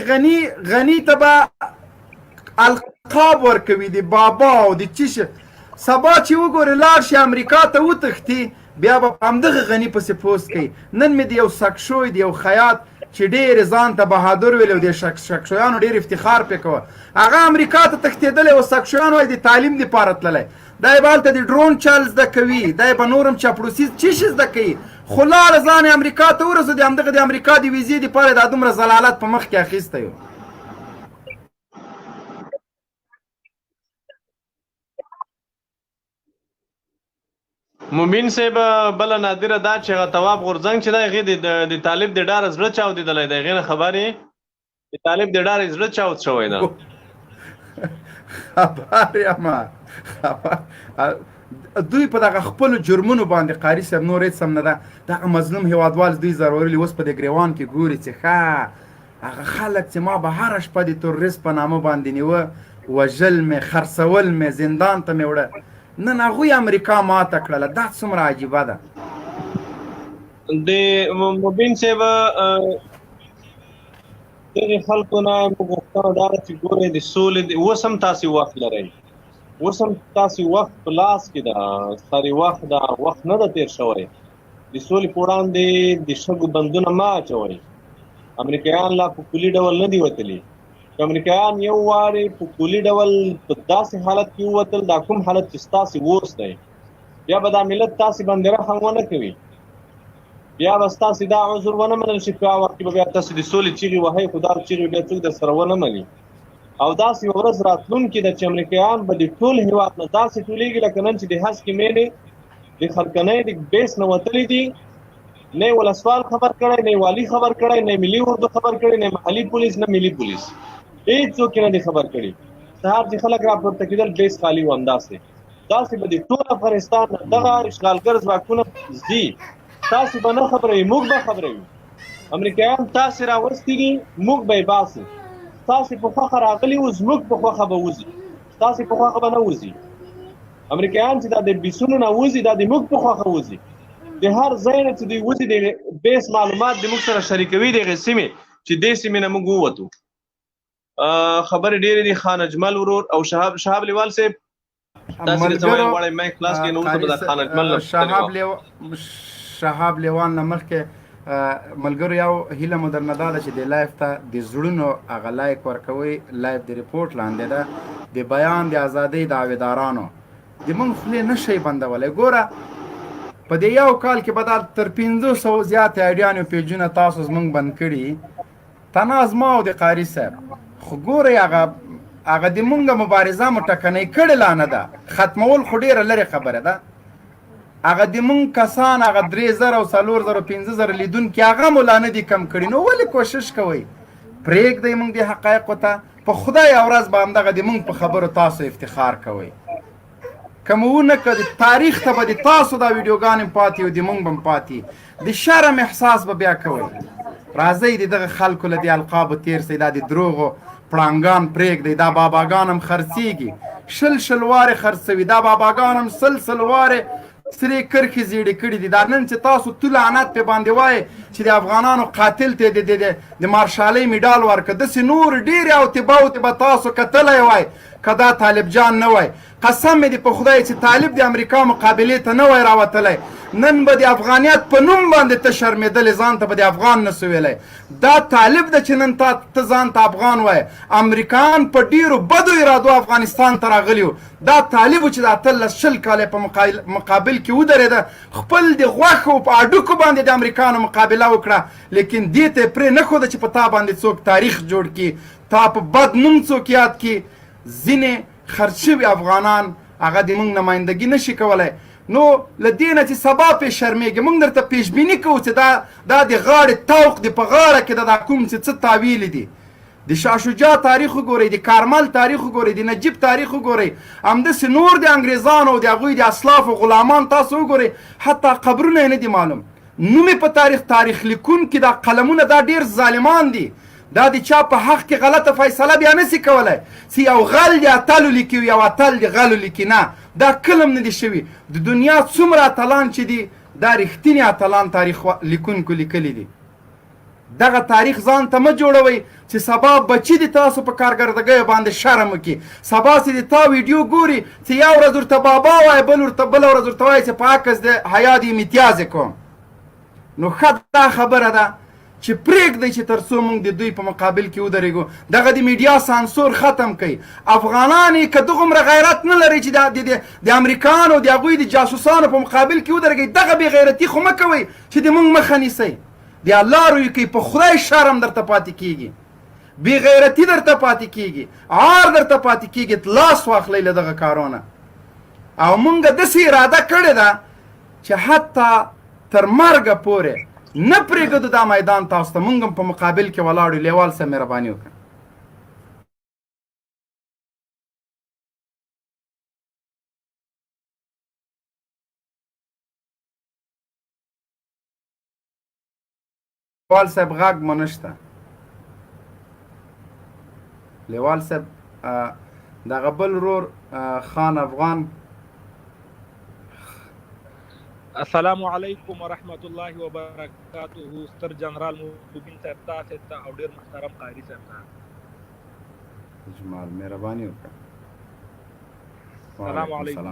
غني ته به القاب ورکوي د بابا او د چیشه سبا چې وګورې لاړ شي امریکا ته وتښتي بیا به په همدغه غني پسې پوسټ کوي نن مې د یو سکشوی د یو خیاط چې ډېر ځان ته بهادر ویل او د سکشویانو ډېر افتخار پې کوه هغه امریکا ته تښتېدلی او سکشویان وایي د تعلیم دپاره تللی دا یې به هلته د ډرون چل زده کوي دا یې به نور هم چاپلوسي څه شي زده کوي خو لاړه ځان یې امریکا ته ورسېد د همدغه د امریکا د ویزې دپاره دا دومره ضلالت په مخ کې اخیستی و مبین صاحب بله نادره دا چې هغه تواب غورځنګ چې دی هغې د طالب د ډاره زړه چاودېدلی دی هغې نه خبر یې د طالب د ډاره زړه چاود شوی ده خبر یم دوی په دغه خپلو جرمونو باندې قاري صاحب نور هېڅ هم نه ده دغه مظلوم هېوادوال دوی ضروري اوس په دې ګریوان کې ګوري چې ښه هغه خلک چې ما به هره شپه د تروریست په نامه باندې نیوه وژل مې خرڅول مې زندان ته مې وړه نن هغوی امریکا ماته کړله دا څومره عجیبه ده د مبین صاحب دغې خلکو نه موږ غوښتنه دا ده چې ګورئ د سولې اوس هم تاسې وخت لرئ اوس هم تاسې وخت په لاس کې ده ساري وخت ده وخت نه ده تېر شوی د سولې په وړاندې د شګو بندونه مه اچوئ امریکایان لا په کلي ډول نه دي وتلي که امریکایان یو وارې په کلي ډول په داسې حالت کې ووتل دا کوم حالت چې ستاسې اوس دی بیا به دا ملت تاسې باندې رحم ونه کوي بیا به ستاسې دا عذر ونه منل شي په هغه وخت کې به بیا تاسې د سولې چیغې وهئ خو دا چیغې بیا څوک در سره ونه مني او داسې یوه ورځ راتلونکې ده چې امریکایان به د ټول هېواد نه داسې ټولېږي لکه نن چې د هسکې مېنې د خلکنۍ د بیس نه وتلي دي نه یې ولسوال خبر کړی نه یې والي خبر کړی نه یې ملي اردو خبر کړی نه محلي پولیس نه ملي پولیس هېڅوک یې نه دي خبر کړي سهار چې خلک راپورته کېدل بیس خالي و داسې به د ټول افغانستان نه دغه اشغالګر ځواکونه ځي تاسې به نه خبروي موږ به خبروي امریکایان تاسې راوستي دي موږ به یې باسو تاسې په خوښه راغلي وو زموږ په خوښه به وځي تاسې په خوښه به نه وځي امریکایان چې دا د بیسونو نه وځي دا د موږ په خوښه وځي د هر ځای نه چې دوی وځي د بیس معلومات د موږ سره شریکوي د هغې سیمې چې دې سیمې نه موږ ووتو خبرې ډېرې دي خان اجمل ورور او شهاب لیوال صاحب تاسې د څه ویل غواړئ مایک خلاص کړئ نو وروسته به د خان اجمل نه شهاب لیوال نه مخکې ملګرو یو هیله مو درنه دا ده چې د لایف ته د زړونو هغه لایک ورکوئ لایف د ریپورټ لاندې ده د بیان د ازادۍ دعویدارانو د موږ خولې نه شئ بندولی ګوره په دې یو کال کې به دا تر 500 زیاتې ایډیانو پیجونه تاسو زموږ بند کړي تنها زما او د قاري صاحب خو ګورئ هغه د مونږ مبارزه مو ټکنۍ کړې لا نه ده ختمول خو ډېره لرې خبره ده هغه د مونږ کسان هغه 3000 او 4000 5000 لیدونکي هغه مو لا نه دي کم کړي نو ولې کوشش کوئ پرېږدئ مونږ د حقایقو ته په خدای یوه ورځ به همدغه د مونږ په خبرو تاسو افتخار کوئ که مو ونه کړه تاریخ ته به د تاسو دا ویډیوګانې پاتې او د مونږ به هم پاتې د شرم احساس به بیا کوئ راځئ د دغه خلکو له دې القابو تېر سئ دا د دروغو پړانګان پرېږدئ دا باباګان هم خرڅېږي شل وارې خرڅوي دا باباګان هم سل وارې سرې کرښې زیړې کړي دي دا نن چې تاسو تو لعنت پې باندې وایئ چې د افغانانو قاتل ته د مارشالۍ میډال ورکړه داسې نور ډېرې اوتې به تاسو کتلی وای که دا طالب جان نه وای. قسم مې دې په خدای چې طالب د امریکا مقابلې ته نه وای راوتلی، نن به د افغانیت په نوم باندې ته شرمېدلې، ځان ته به د افغان نه سو ویلی. دا طالب ده چې نن ته ځان ته افغان وایې. امریکایان په ډېرو بدو ارادو افغانستان ته راغلي وو. دا طالب و چې د 18 کاله په مقابل کې ودرېده، خپل د غوښو په هډوکو باندې د امریکایانو مقابله وکړه، لیکن دې ته یې پرې نه ښوده چې په تا باندې څوک تاریخ جوړ کړي، تا په بد نوم څوک یاد کړي. ځینې خرڅ شوي افغانان هغه د موږ نمایندګي نشي کولی. نو له دې نه چې سبا پې شرمېږي، موږ درته پیشبیني کوو چې دا د غاړې توق دی، په غاړه کې دا کوم چې څه تاویلې دي. د شاه شجاع تاریخ وګورئ، د کارمل تاریخ وګورئ، د نجیب تاریخ وګورئ، همداسې نور د انګریزانو او د هغوی د اسلافو غلامان تاسو وګورئ، حتی قبرونه یې نه دي معلوم. نوم یې په تاریخ لیکونکي دا قلمونه دا ډېر ظالمان دي. دا د چا په حق کې غلطه فیصله بیا نسي کولی چې یو غل د اتلو لیکي او یو اتل د غلو لیکي. نه، دا کلم نه دي شوي. د دنیا څومره اتلان چې دي دا رښتینې اتلان تاریخ لیکونکو لیکلي دي. دغه تاریخ ځان ته مه جوړوئ چې سبا بچي د تاسو په کارګردګیو باندې شرم وکړي. سبا چې د تا ویډیو ګوري چې یو ورځ ورته بابا وایي، بله ورځ ورته وایي چې په عکس د حیا د امتیاز کوم. نو ښه دا خبره ده چې پرېږدئ چې تر څو موږ د دوی په مقابل کې ودرېږو. دغه د میډیا سانسور ختم کړئ. افغانان یې که دغومره غیرت نه لرئ چې د امریکایانو د هغوی د جاسوسانو په مقابل کې ودرېږئ، دغه بې غیرتي خو مه کوئ چې د موږ مخه نیسئ. د الله روی کوي، په خدای شرم درته پاتې کېږي، بې غیرتي درته پاتې کېږي، عار درته پاتې کېږي. لاس واخلئ له دغه کارونه. او موږ داسې اراده کړې ده چې حتی تر مرګه پورې نه پرېږدو دا میدان تاسو ته. موږ هم په مقابل کې ولاړ یو. لیوال صاحب مهرباني وکړه. لیوال صاحب غږ مو نشته. لیوال صاحب دغه بل ورور خان افغان. السلام علیکم ورحمت الله وبرکاته. ستر جنرال مبین صاحب تاسو ته او ډیر محترم قاری صاحب ته جمال مهرباني وکړه. السلام علیکم.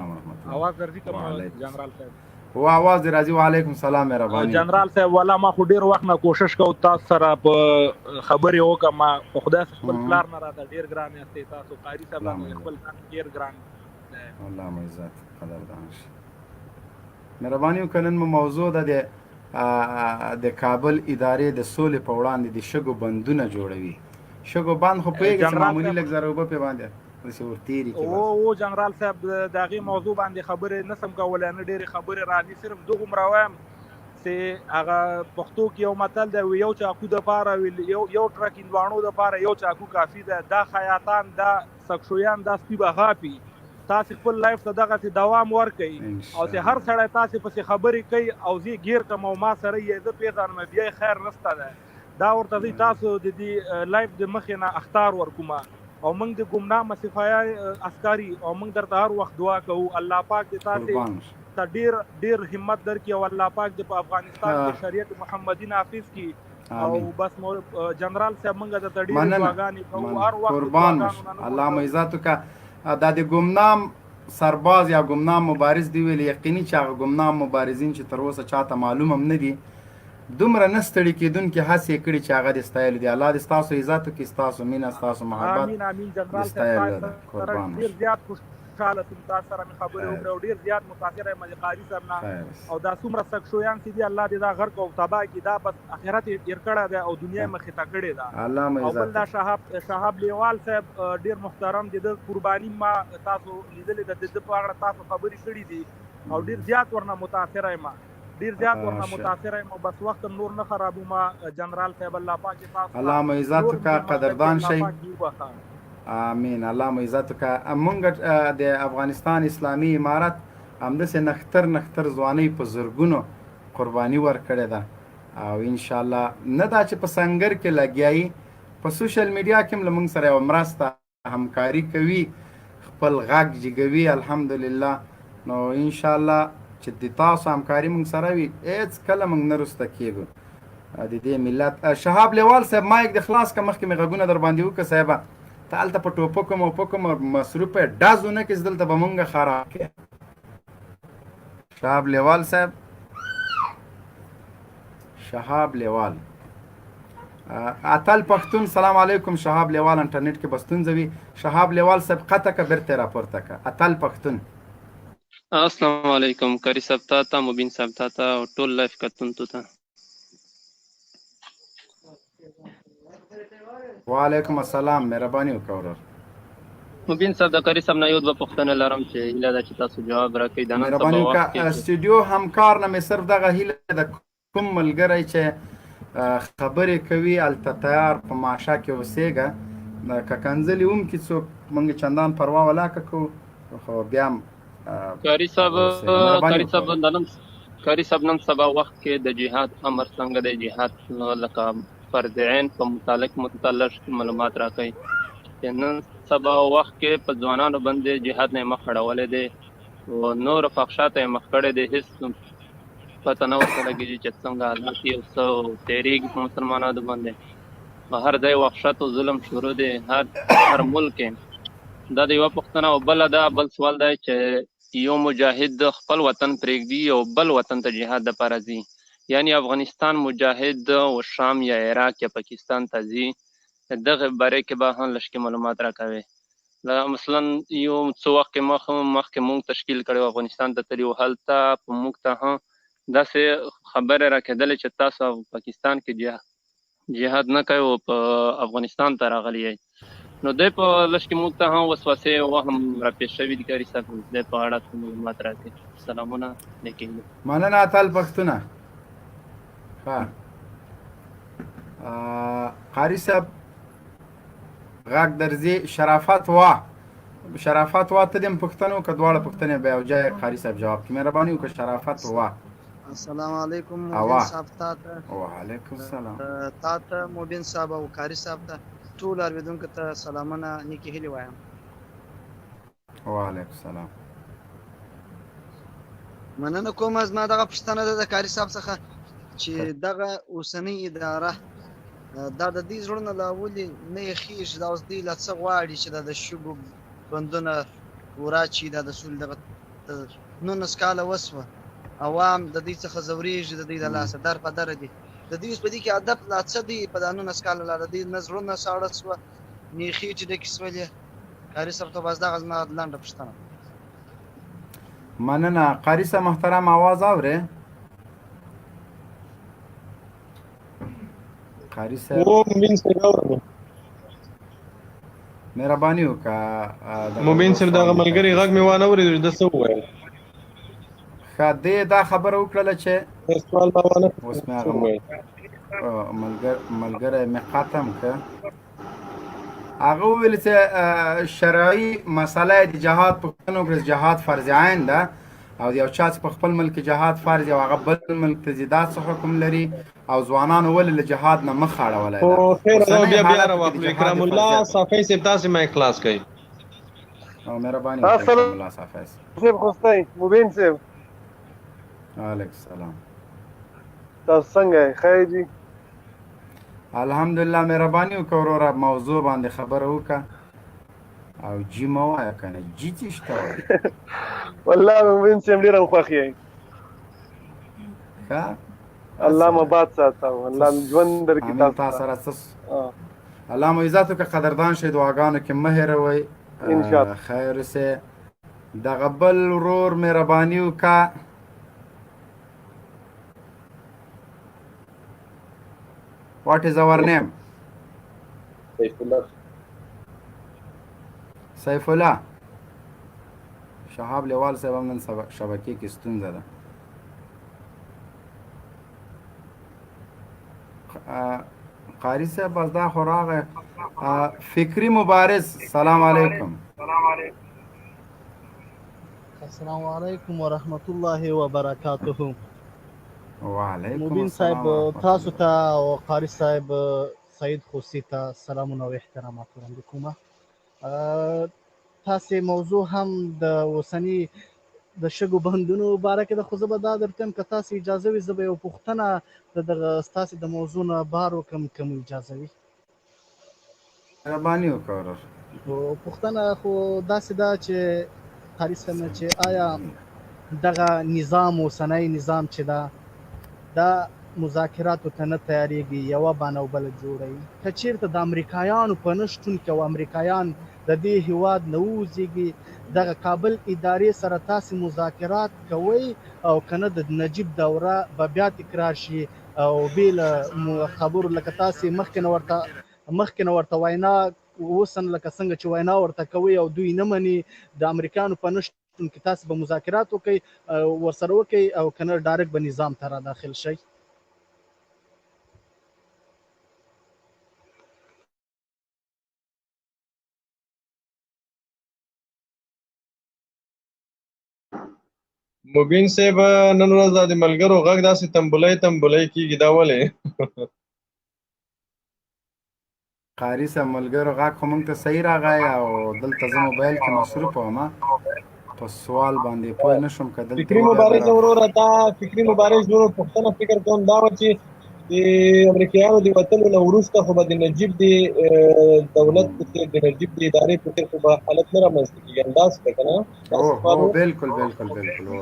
आवाज درځي کوم جنرال صاحب؟ هو आवाज راځي. وعلیکم السلام مهرباني. جنرال صاحب والا ما خو ډیر وخت نه کوشش کوم تاسو سره په خبرې وکم. په خدای خپل پلار نه راته ډیر ګران یاستئ تاسو. قاری صاحب خپل ډیر ګران. الله مو عزت قدردان شي. مهرباني وکړئ. نن مو موضوع ده د کابل ادارې د سولې په وړاندې د شګو بندونه جوړوي. شګو بند خو پوهېږي چې معمولي لږ زره اوبه پې باندې داسې ورتېري کړي. او جنرال صاحب د هغې موضوع باندې خبرې نسم کولی، نه ډېرې خبرې راځي. صرف دغومره وایم چې هغه پښتو کې یو متل دی، یو چاقو دپاره یو ټرک هندواڼو دپاره یو چاقو کافي ده. دا خیاطان، دا سکشویان، دا سپي به غاپي. تاسو خپل لایف ته دغسې دوام ورکئ او چې هر سړی تاسې پسې خبرې کوي او زه ګیر کړم او ما سره یې زه پېژنم بیا یې خیر نشته دی. دا ورته زه تاسو د دې لایف د مخې نه اختار ورکوم او موږ د ګمنامه صفایه عسکري او موږ درته هر وخت دعا کوو الله پاک دې تاسې ته ډېر همت درکړي او الله پاک دې په افغانستان کې شریعت محمدي نافذ کړي. او بس جنرال صاحب موږ درته ډېرې دعاګانې کوو هر وخت. قربان الله مو عزت وکړه. دا د ګمنام سرباز یا ګمنام مبارز دی ویل، یقیني چې هغه ګمنام مبارزین چې تر اوسه چاته معلوم هم نه دي، دومره نه ستړي کېدونکي هڅې یې کړي چې هغه دې ستایلو دي. الله دې ستاسو عزت وکړي، ستاسو مینه، ستاسو محبت. امین امین. جنرال صاحب قربان ډېر زیات خوشحاله شوم تاسو سره مې خبرې وکړې او ډېر زیات متاثره یم د قاري صاحب نه. او دا څومره سکشویان چې دي الله دې دا غرق او تباه کړي. دا بس آخرت یې تېر کړی دی او دنیا یې مخې ته کړې ده. او بل دا شهاب لیوال صاحب ډېر محترم دي. د قرباني ما تاسو لیدلې ده، د ده په اړه تاسو خبرې کړي دي او ډېر زیات ورنه متاثره یم. بس وخت نور نه خرابوم. جنرال صاحب الله پاک تاسو الله مو عزت وکړه، قدردان شئ. امین. الله مو عزت وکړه. موږ د افغانستان اسلامي امارت همداسې نښتر ځوانۍ په زرګونو قرباني ورکړې ده او انشاءالله نه دا چې په سنګر کې لګیایي، په سوشل میډیا کې هم له موږ سره یوه مرسته همکاري کوي، خپل غږ جګوي. الحمدلله. نو انشاءالله چې د تاسو همکاري موږ سره وي، هېڅ کله موږ نه وروسته کېږو د دې ملت. شهاب لیوال صاحب مایک د خلاص که مخکې مې غږونه در باندې وکړه صاحبه، ته هلته په ټوپکو موپکو مصروف یې ډزونه کې دلته به مونږ خراب کې شهاب لیوال صاحب شهاب لیوال اتل پښتون سلام علیکم شهاب لیوال انټرنیټ کې بستونځه وي شهاب لیوال صاحب قطه که بیرته راپورته که اتل پښتون السلام علیکم کاری صاحب تا مبین صاحب تا او ټول لایف کتونکو ته وعلیکم السلام مهرباني وکړه ورور مبین صاحب د کاری صاحب نه یو دوه پوښتنې لرم چې هیله ده چې تاسو جواب راکړئ د نن سبا مهرباني وخت وکړه سټوډیو همکار نه مې صرف دغه هیله د کوم ملګری چې خبرې کوي هلته تیار په ماشه کې اوسېږه که کنځلې هم کې څوک موږ چندان پروا ولاکه کوو خو بیا هم کاری صاحب نن سبا وخت کې د جهاد امر څنګه دی جهاد لکه فرض عین په متعلق معلومات راکړئ چې نن سبا وخت کې په ځوانانو باندې جهاد نه مخ اړولی دی او نور فحشا ته یې مخ کړی دی هېڅ پته نه ورته لګېږي چې څنګه حالات یو څه تېرېږي په مسلمانانو باندې په هر ځای وحشت او ظلم شروع دی هر ملک کې دا د یوه پوښتنه او بله دا بل سوال دی چې یو مجاهد خپل وطن پرېږدي او بل وطن ته جهاد دپاره ځي یعنی افغانستان مجاهد و شام یا عراق یا پاکستان ته ځي دغه باره کې به هم لږ معلومات راکوي مثلا یو څه وخت مخکې موږ تشکیل کړی و افغانستان ته تللي و هلته په موږ ته هم داسې خبرې راکېدلې چې تاسو پاکستان کې جهاد نه کوي او په افغانستان ته راغلی یئ نو دی په لږ کې موږ ته هم وسوسې وهم راپېښ شوي دي کاري صاحب دی په اړه معلومات راکړي سلامونه نیکې مننه اتل پښتونه ښه قاري صاحب غږ درځي شرافت وا ته دې هم پوښتنه وکړه دواړه پوښتنې به یو ځای قاري صاحب جواب کړي مهرباني وکړه شرافت وا السلام علیکم مبین صاحب تا ته وعلیکم السلام تا ته مبین صاحب او قاري صاحب ته ټول اورېدونکو ته سلامونه نیکې هیلې وایم وعلیکم السلام مننه کوم زما دغه پوښتنه ده د قاري صاحب څخه چې دغه اوسنۍ اداره دا د دې زړونه لا ولې نه یې خېږي دا اوس دوی له څه غواړي چې دا د شګو بندونه وراچي دا د سولې دغه 19 کاله وسوه عوام د دې څخه ځورېږي د دې د لاسه در په دره دي د دې اوس په دې کې هدف لا څه دی په دا 19 کاله لا د دې نه زړونه ساړه سوه نه خېټې ډکې سولې قاري صاحب ته بس دغه زما لنډه پوښتنه مننه قاري صاحب محترم آواز اورې قاري صاحب مهرباني وکړه مبین صاحب دغه ملګري غږ مې وانه اورېد د څه وویل ښه دې دا خبره وکړله چې سوال ما وانه اوس مې هغه ملګری مې ختم که هغه وویل چې شرعي مسله د جهاد پوښتنه وکړه جهاد فرض عین ده او یو چا چې په خپل ملک جهاد فرض او هغه بل ملک ته ځي دا څه حکم لري او ځوانانو ولې له جهاد نه مخ اړولی ده خیر بیا راواخلو اکرام الله صافی صاحب تاسې ما اخلاص کوي مهرباني وکړئ اکرام الله صافی صاحب خوستی مبین صاحب وعلیکم السلام تاسو څنګه یې خیر دي الحمدلله مهرباني وکړه وروره موضوع باندې خبره وکړه او جی مه وایه که نه جي چې شته وایه والله مبین صاحب ډېر خوښ یې ښه الله مو باد ساته الله ژوند درکړي تا سره څه الله مو عزت وکړه قدردان شئ دعاګانو کې مه هېروئ انشاءالله خیر اوسئ دغه بل ورور مهرباني وکړه What is our name? سیف الله شهاب لیوال صاحب هم نن شبکې کې ستونزه ده قاری صاحب بس دا خو راغی فکري مبارز سلام علیکم السلام علیکم ورحمت الله وبرکاته وعلیکم مبین صاحب تاسو ته او قاری صاحب سید خوسی ته سلامونه او احترامات وړاندې کوم تاسې موضوع هم د اوسني د شګو بندونو باره کې د خو زه به دا درته که تاسې اجازه وي زه به یو پوښتنه د دغه ستاسې د موضوع نه بار وکړم که مو اجازه وي مهرباني وکړه ورور. پوښتنه خو داسې ده چې قاري صاحب نه چې آیا دغه نظام اوسنی نظام چې ده دا مذاکراتو ته نه تیاریږي، یوه بانه او بله جوړوي. که چېرته د امریکایانو په نه شتون کې او امریکایان د دې هیواد نه ووځېږي، دغه کابل ادارې سره تاسې مذاکرات کوئ او که نه د نجیب دوره به بیا تکرار شي او بې له خبرو لکه تاسې مخکې نه ورته وینا اوس لکه څنګه چې وینا ورته کوي او دوی نه مني، د امریکایانو په نه شتون کې تاسې به مذاکرات وکئ ورسره وکئ او که نه ډایرکټ به نظام ته را داخل شئ؟ مبین صاحب نن ورځ د ملګرو غږ داسې تنبلی کیږي، دا ولې؟ قاري صاحب ملګرو غږ خو موږ ته صحیح راغی او دلته زه موبایل کې مصروف وم په سوال باندې پوه نه شوم که دلته فکري مبارزه وروره تا فکري مبارزه وروره پوښتنه فکر کوم دا وه چې د امریکایانو د وتلو نه وروسته خو به د نجیب د دولت په څېر د نجیب د ادارې په څېر خو به حالت نه رامنځته کېږي، همداسې ده که نه؟ او بالکل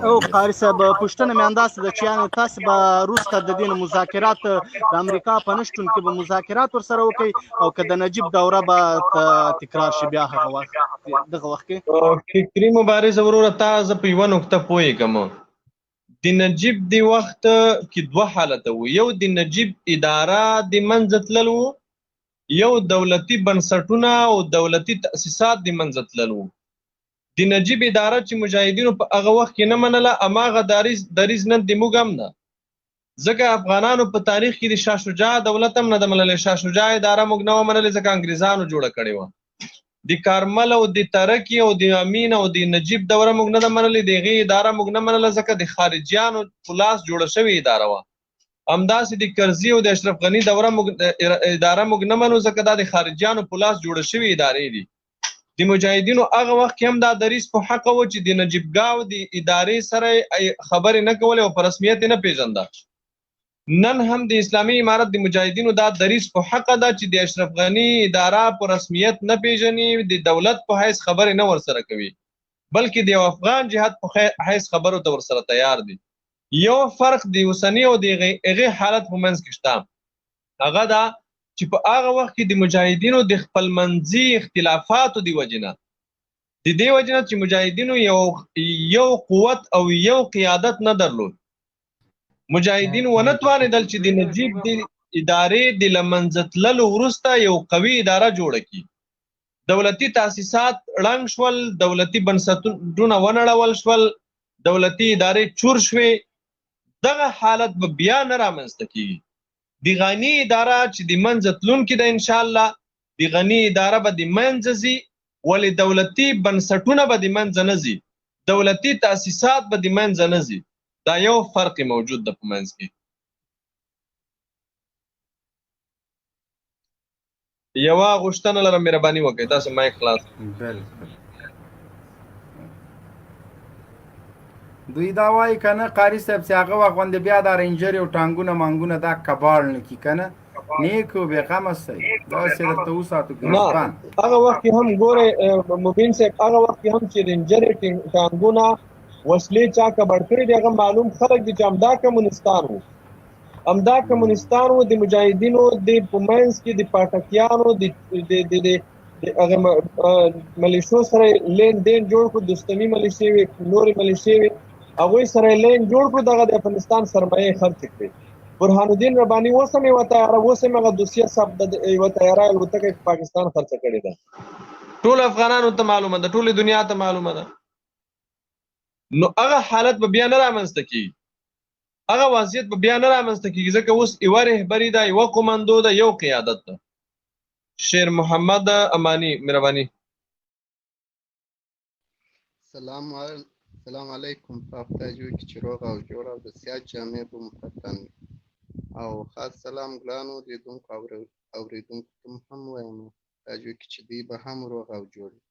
او قاري صاحب پوښتنه مې همداسې ده چې یعنې تاسې به وروسته د دې نه مذاکرات د امریکا په نه شتون کې به مذاکرات ورسره وکئ او که د نجیب دوره به تکرار شي بیا هغه وخت دغه وخت کې فکري مبارزه وروره تا زه په یوه نکته پوهېږم. د نجیب د وخت کې دوه حالته وو، یو د نجیب اداره د منځه تلل وو، یو دولتي بنسټونه او دولتي تأسیسات د منځه تلل وو. د نجیب اداره چې مجاهدینو په هغه وخت کې نه منله، هماغه دریځ نن د موږ هم ده. ځکه افغانانو په تاریخ کې د شاه شجاع دولت هم نه ده منلی، شاه شجاع اداره موږ نه وه منلې ځکه انګریزانو جوړه کړې وه. د کارمل او د ترکي او د امین او د نجیب دوره موږ نه ده منلې، د هغې اداره موږ نه منله ځکه د خارجیانو په لاس جوړه شوې اداره وه. همداسې د کرزي او د اشرف غني دوره اداره موږ نه منو ځکه دا د خارجیانو په لاس جوړه شوې ادارې دي. د مجاهدینو هغه وخت کې هم دا دریځ په حقه و چې د نجیبګاو د ادارې سره خبرې نه کولې او په رسمیت یې نه پېژنده. نن هم د اسلامي امارت د مجاهدینو دا دریځ په حقه ده چې د اشرف غني اداره په رسمیت نه پیژني، د دولت په حیث خبرې نه ورسره کوي، بلکې د یو افغان جهاد په حیث خبرو ته ورسره تیار دي. یو فرق د اوسني او د هغې حالت په منځ کې شته، هغه دا چې په هغه وخت کې د مجاهدینو د خپلمنځي اختلافاتو د وجې نه چې مجاهدینو یو قوت او یو قیادت نه درلود. مجاهدین ونه توانېدل چې د نجیب د ادارې د له منځه تللو وروسته یو قوي اداره جوړه کړي. دولتي تاسیسات ړنګ شول، دولتي بنسټونه ونړول شول، دولتي ادارې چور شوې. دغه حالت به بیا نه رامنځته کېږي. د غني اداره چې د منځه تلونکې ده انشاءالله، د غني اداره به د منځه ځي، ولې دولتي بنسټونه به د منځه نه ځي، دولتي تاسیسات به د منځه نه ځي. دا یو فرق موجود ده په منځ کې. یوه غوښتنه لرم، مهرباني وکړئ، تاسو مایک خلاص. بالکل دوی دا وایي که نه قاري صاحب چې هغه وخت باندې بیا دا رینجر او ټانګونه مانګونه دا کباړ نه کي که نه نیک او بېغمه سئ داسې درته وساتو ګرفتان. هغه وخت کې هم ګورئ مبین صاحب، هغه وخت کې هم چې رینجرې ټانګونه وسلې چا کباړ کړي دي، هغه معلوم خلک دي چې همدا کمونستان وو، همدا کمونستان وو. د مجاهدینو د په منځ کې د پاټکیانو د هغه ملیشو سره لین دین جوړ کړو، دوستمي ملیشې وې، نورې ملیشې وې، هغوی سره لین جوړ کړو، دغه د افغانستان سرمایې خرڅ کړې. برهان الدین رباني اوس هم یوه طیاره، اوس هم هغه دوسیه صاحب د یوه طیاره الوتکه په پاکستان خرڅه کړې ده. ټول افغانانو ته معلومه ده، ټولې دنیا ته معلومه ده. نو هغه حالت به بیا نه رامنځته کېږي، هغه وضعیت به بیا نه رامنځته کېږي ځکه اوس یوه رهبري ده، یوه قمندو ده، یو قیادت ده. شیر محمد امانی، مهرباني. سلام علیکم. په خدای جوړ کړي چې روغ او جوړ او د صحت جامې به مو په تن وي. او خاص سلام ګرانو لیدونکو اورېدونکو ته هم وایم خدای جوړ کړي چې دوی به هم روغ او جوړ وي.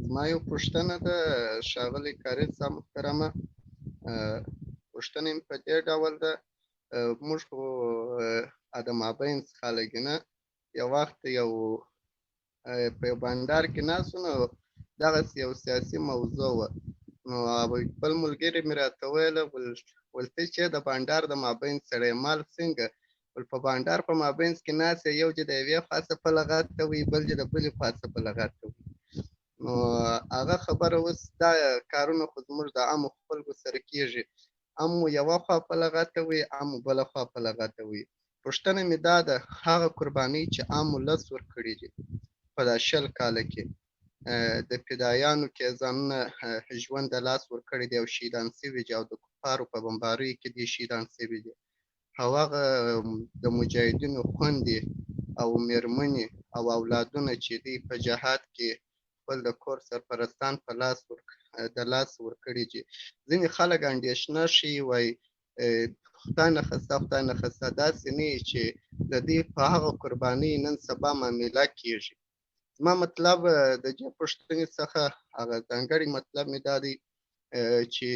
زما یو پوښتنه ده ښاغلی قاري صاحب محترمه، پوښتنه مې په دې ډول ده، موږ خو ادم ابینس خلک نه، یو وخت یو په یو بانډار کې ناست وو، نو دغسې یو سیاسي موضوع وه. نو بل ملګري مې راته ویله ول ته چې د بانډار د مابین سړی مال څنګه؟ ول په بانډار په مابینځ کې ناست یو چې د یوې خوا څپه لغت ته وي، بل چې د بلې خوا څپه لغت ته وي. نو هغه خبره اوس دا کارونه خو زموږ د عامو خلکو سره کېږي، عامو یوه خوا په لغت ته وي، عامو بله خوا په لغت ته وي. پوښتنه مې دا ده، هغه قربانۍ چې عامو لس ورکړي دي په دا 20 کاله کې، د فدایانو کې ځانونه ژوند د لاس ورکړي دي او شهیدان سوي دي، او د کفارو په بمباریو کې دي شهیدان سوي دي، او هغه د مجاهدینو خویندې او مېرمنې او اولادونه چې دوی په جهاد کې خپل د کور سرپرستان په د لاس ورکړي دي. ځینې خلک اندېښنه ښیي، وایي خدای نخواسته خدای نخواسته داسې نه وي چې د دې په هغه قربانۍ نن سبا معامله کېږي. زما مطلب د دې پوښتنې څخه هغه ځانګړی مطلب مې دا دی چې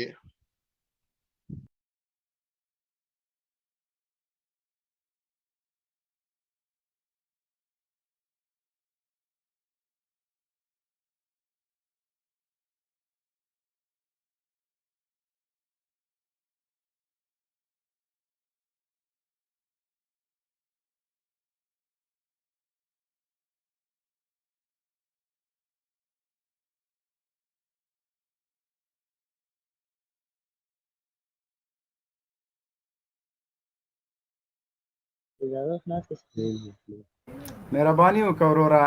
مهرباني وکړه وروره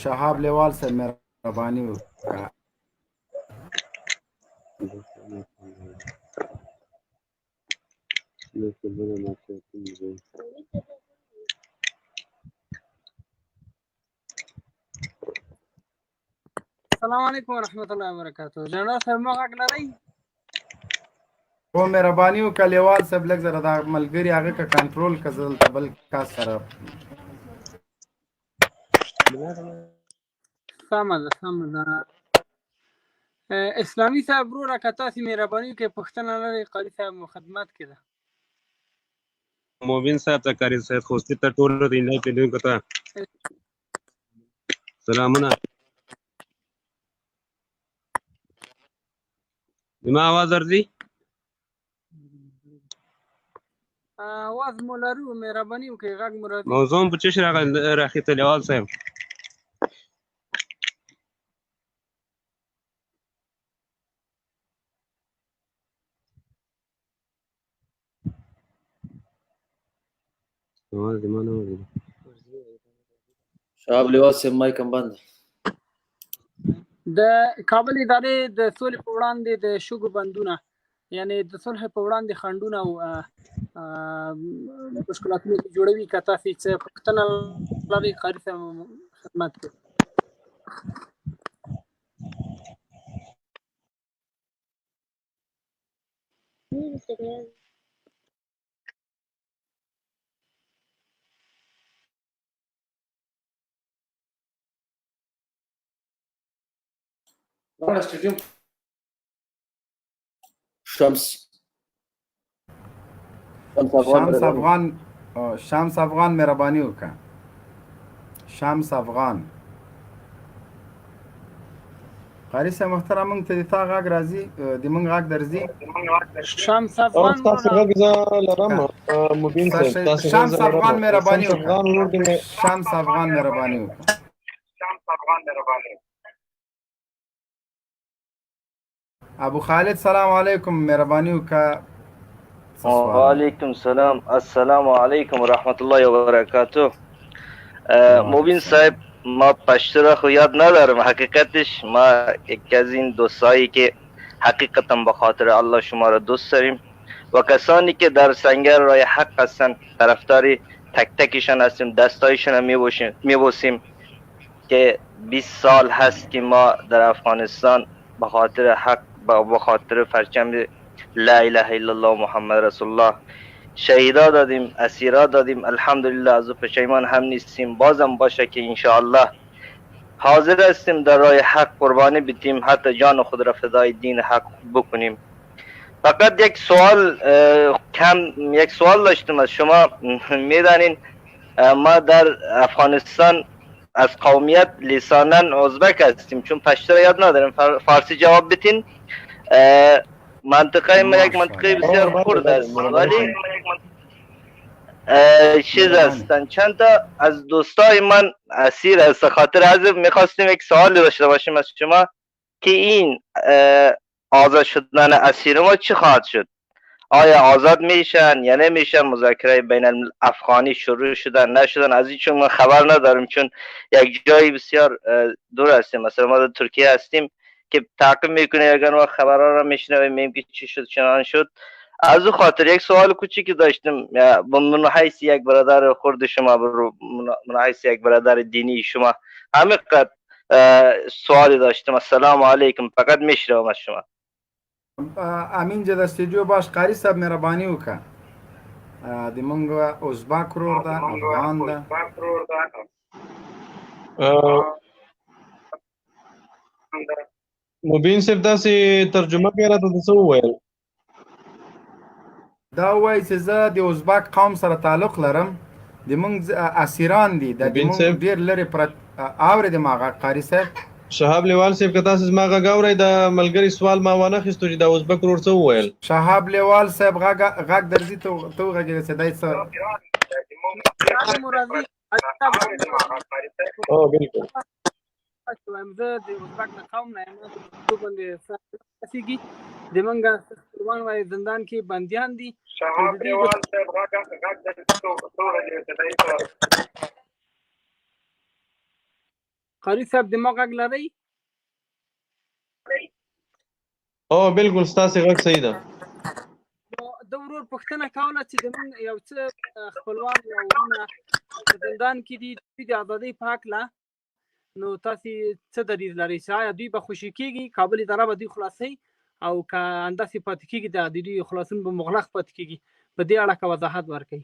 شهاب لیوال صاحب، مهرباني وکړه. السلام علیکم ورحمۃ اللہ وبرکاتہ. جنرال صاحب ما غږ لرئ؟ او مهرباني وکړه لیوال صاحب لږ زره دا ملګري هغه که کنټرول که زه دلته بل کس سره سمه ده سمه ده. اسلامي صاحب وروره که تاسې مهرباني وکړئ پوښتنه لرئ، قاري صاحب مو خدمت کې ده. موبین صاحب ته قاری صاحب خوستی ته ټولو د انلاین پیډونکو ته سلامونه. زما آواز ورځي؟ آواز مو لرو، مهرباني وکړئ غږ مو راځي. موضوع په چش راخیته لیوال صاحب؟ شهاب لیوال صاحب مایک هم بند. د کابل ادارې د سولې په وړاندې د شګو بندونه، یعنی د صلح په وړاندې خنډونه او مشکلاتونه جوړوي، که تاسې څه پوښتنه لرئ قاري صاحب خدمت کوي. شمس افغان مهرباني وکړه. شمس افغان قاری صاحب محترم، موږ ته د تا غږ راځي، د موږ غږ درځي؟ شمس افغان تاسو غږ زه لرم مبین صاحب، تاسو شمس افغان مهرباني وکړه. شمس افغان مهرباني وکړه. ابو خالد سلام علیکم، مهرباني وکړه. وعلیکم السلام. السلام علیکم ورحمت الله وبرکاته. مبین صاحب ما پشتره خو یاد ندارم، حقیقتش ما یکی از این دوستایی که حقیقتا به خاطر الله شما را دوست داریم و کسانی که در سنگر رای حق هستن طرفداری تک تکشان هستیم، دستایشان میبوسیم که 20 سال هست که ما در افغانستان به خاطر حق به خاطر پرچم لا اله الا الله محمد رسول الله شهیدا دادیم، اسیرا دادیم. الحمدلله از او پشیمان هم نیستیم. بازم باشه که انشاءالله حاضر هستیم در راه حق قربانی بدیم، حتی جان خود را فدای دین حق بکنیم. فقط یک سوال داشتم از شما. میدانین ما در افغانستان از قومیت لسانن ازبک هستیم، چون پشتو را یاد نداریم. فارسی جواب بتین. منطقه ما یک منطقه بسیار خرد است، ولی چیز هستن. چند تا از دوستای من اسیر است. خاطر از میخواستیم یک سوالی داشته باشیم از شما که این آزاد شدن اسیر ما چی خواهد شد؟ آیا آزاد میشن یا نمیشن؟ مذاکره بین الافغانی شروع شدن نشدن؟ از این چون ما خبر نداریم، چون یک جایی بسیار دور هستیم. مثلا ما در ترکیه هستیم که تعقیب میکنیم، اگر ما خبرها را میشنویم میگیم که چی شد چنان شد. از او خاطر یک سوال کوچیکی داشتم من حیث یک برادر خرد شما، من حیث یک برادر دینی شما، همین قد سوالی داشتم. السلام علیکم. فقط میشنوم از شما. امینجا د استودیو باش قاری صاحب مهرباني وکړه د مونږ ازبک ورور ده، افغان ده. مبین صاحب داسې ترجمه کوي راته څه وویل؟ دا وایي چې زه د ازبک قوم سره تعلق لرم، د مونږ اسیران دي، د مونږ ډېر لرې پرت. اورېدم هغه قاري صاحب شهاب لیوال صاحب که تاسو زما غږ اورئ، د ملګري سوال ما وانه اخیستو چې د ازبک ورور څه وویل. شهاب لیوال صاحب غږ درځي ته وغږېده چې دی څه. او بالکل زه د ازبک نه قوم نه یم، پښتو باندې اوسېږي. د موږ خپلوان وایي زندان کې بندیان دي. شهاب لیوال صاحب غږ درځي ته وغږېده چې دی څه. قاری صاحب د ما غږ لرئ؟ او بالکل ستاسې غږ صحیح ده. د ورور پوښتنه کوله چې د موږ یو څه خپلوان یا وروڼه په زندان کې دي، دوی د ازادۍ په هکله، نو تاسې څه دریځ لرئ چې آیا دوی به خوشي کېږي، کابل اداره به دوی خلاصوي، او که همداسې پاتې کېږي د دوی خلاصون به مغلق پاتې کېږي؟ په دې اړه که وضاحت ورکړئ.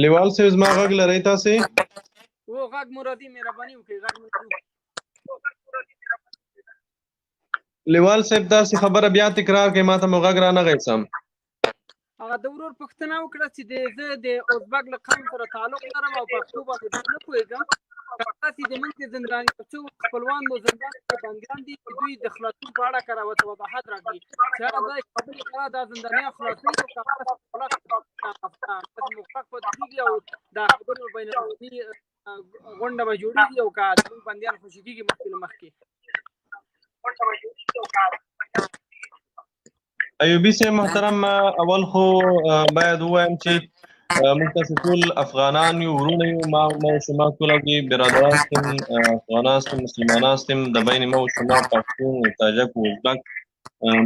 لیوال صاحب زما غږ لرئ تاسې؟ او غږ مرادي مهرباني وکړئ، غږ مرادي. لیوال صاحب داسې خبره بیا تکرار کړئ، ما ته مو غږ رانغی سم. هغه د ورور پوښتنه وکړه چې زه د ازبک له قوم سره تعلق لرم او پښتو باندې نه پوهېږم، که تاسې د موږ د زندان څو خپلوان مو زندان کې بندیان دي چې دوی د خلاصون په اړه کره ورته وضاحت راکړي چې هغه دا کابل اداره دا زندانیان خلاصوي او که هغه مغلق پاتې کېږي او دا خبرو بین المللي غونډه به جوړېږي او که زموږ بندیان خوشي کېږي مخکې له مخکې. ایوبي صاحب محترم، اول خو باید ووایم چې موږ تاسې ټول افغانان یو، ورونه یو. ما و شما کلگی برادر هستیم، افغان هستیم، مسلمان هستیم. در بین ما و شما پښتون و تاجک و ازبک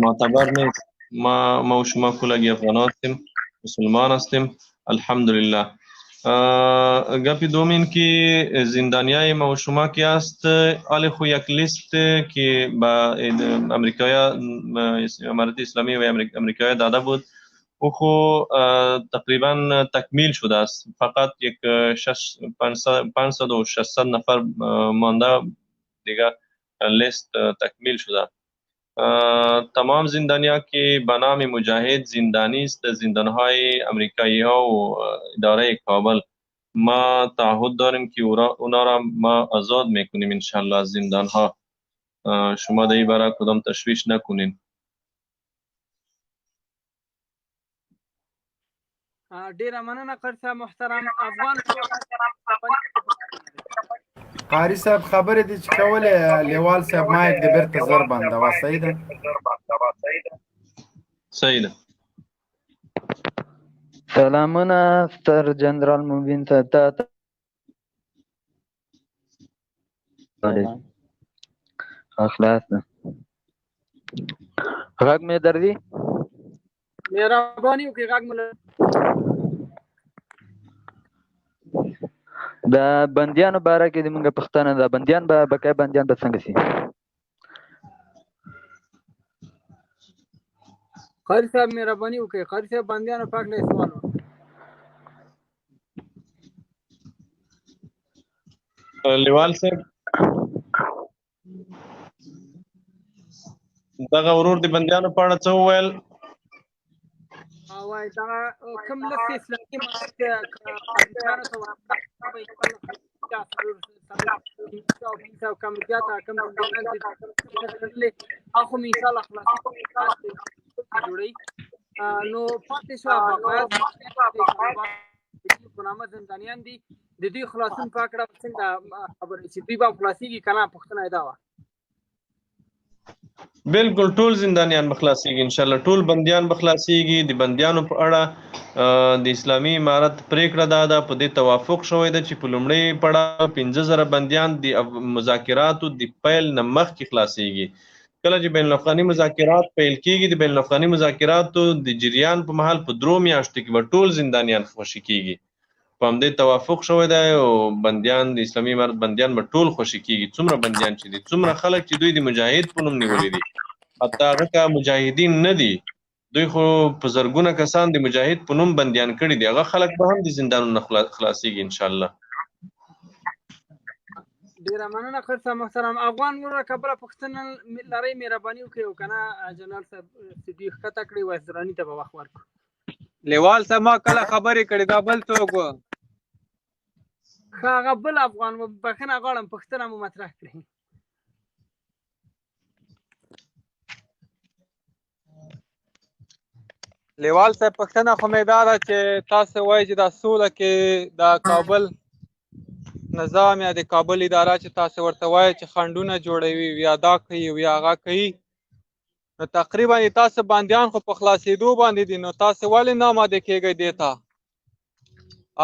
معتبر نیست. ما و شما کلگی افغان هستیم، مسلمان هستیم الحمدلله. گپی دومین که زندانیای ما و شما که هست، آلی خو یک لیست که با امارت اسلامی و امریکایی داده بود، او خو تقریبا تکمیل شده است. فقط یک 500 و 600 نفر مانده دیگه لیست تکمیل شده. تمام زندانیا که به نام مجاهد زندانی است، زندانهای امریکایی ها و اداره کابل. ما تعهد داریم که اونا را ما آزاد میکنیم انشالله از زندان ها. شما در این باره کدام تشویش نکنین. ډیره مننه قاری صاحب محترم. افغان قاری صاحب خبرې دي چې کولې، لیوال صاحب مایک د بیرته زر بندوه. صحیح ده؟ صحیح ده. سلامونه ستر جنرال مبین صاحب ته. خلاص ده. غږ مې درځي؟ مهرباني وکړئ غږ مو د بندیانو باره کې د موږ پښتنه ده. بندیان به بقای بندیان به څنګه شي؟ قاری صاحب مهرباني وکړئ. قاری صاحب بندیانو په هکله یې سوال لیوال صاحب دغه ورور د بندیانو په اړه څه وویل؟ وای دا کوم لس اسلامي امارت بندیانو ته او کم زیاته کم بندیان دي اخو ان شاء الله خلاص جوړي نو پاتې شو بقایت په نامه زندانیان دي د دوی خلاصون پاکړه څنګه خبرې چې دوی به خلاصيږي کنه پښتنه دا و بالکل ټول زندانیان بخلاصيږي ان شاء الله ټول بندیان بخلاصيږي د بندیانو په اړه د اسلامي امارت پریکړه ده په دې توافق شوی ده چې په لومړی پړاو 15000 بندیان د مذاکراتو د پیل نه مخکې خلاصيږي کله چې بین الافغاني مذاکرات پیل کیږي د بین الافغاني مذاکراتو د جریان په محل په 3 میاشتو کې به ټول زندانیان خوشي کیږي په همدې توافق شوی دی او بندیان د اسلامي امارت بندیان به ټول خوشي کیږي څومره بندیان چې دي څومره خلک چې دوی د مجاهد په نوم نیولي دي حتی هغه که مجاهدین نه دي دوی خو په زرګونه کسان د مجاهد په نوم بندیان کړي دي هغه خلک به هم د زندانونو نه خلاصیږي ان شاء الله ډیره مننه خیر محترم افغان ورور کبره پښتنه لړۍ مهرباني وکړي او کنه جنرال صاحب صدیق خطا کړی وزرانی ته به وخت ورکړو لیوال صاحب ما کله خبرې کړې دا بل څوک و هغه بل افغان بخښنه غواړم پښتنه مو مطرح کړي لیوال صاحب پښتنه خو مې دا ده چې تاسو وایي چې دا سوله کې د کابل نظام یا د کابل اداره چې تاسو ورته وایي چې خنډونه جوړوي یا دا کوي یا هغه کوي نو تقریبا تاسو بندیان خو په خلاصېدو باندې دي نو تاسو ولې نه آماده کېږئ دې ته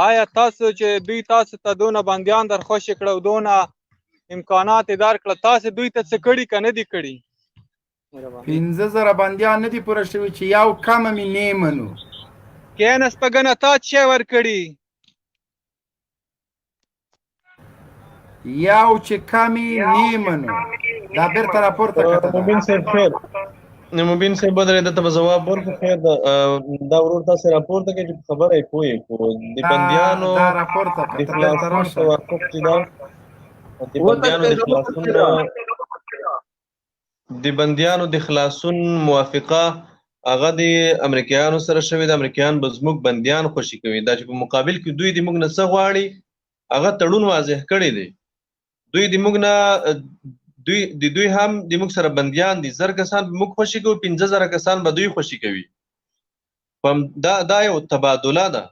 آیا تاسو چې دوی تاسو ته دونه بندیان در خوشې کړه او دونه امکانات یې درکړه تاسو دوی ته څه کړي که نه دي کړي 15000 بندیان نه دي پوره شوي چې یو کمه مې نه منو کېنست په ګنه تا څه شی ورکړي یو چې کمې نه منو دا بیرته راپورته کړه مبین صاحب خیر مبین صاحب بدرې ته به جواب ورکړو خیر دا ورور تاسو راپورته کوي چې خبره یې پوهې د بندیانو دا راپورته د خلاصون توافق چې دا د بندیانو د خلاصون موافقه هغه د امریکایانو سره شوې د امریکایان به زموږ بندیان خوشي کوي دا چې په مقابل کې دوی د موږ نه څه غواړي هغه تړون واضح کړی دی دوی د موږ نه دوی هم د موږ سره بندیان دي 1000 کسان به موږ خوشي کوي 15000 کسان به دوی خوشي کوي دا یو تبادله ده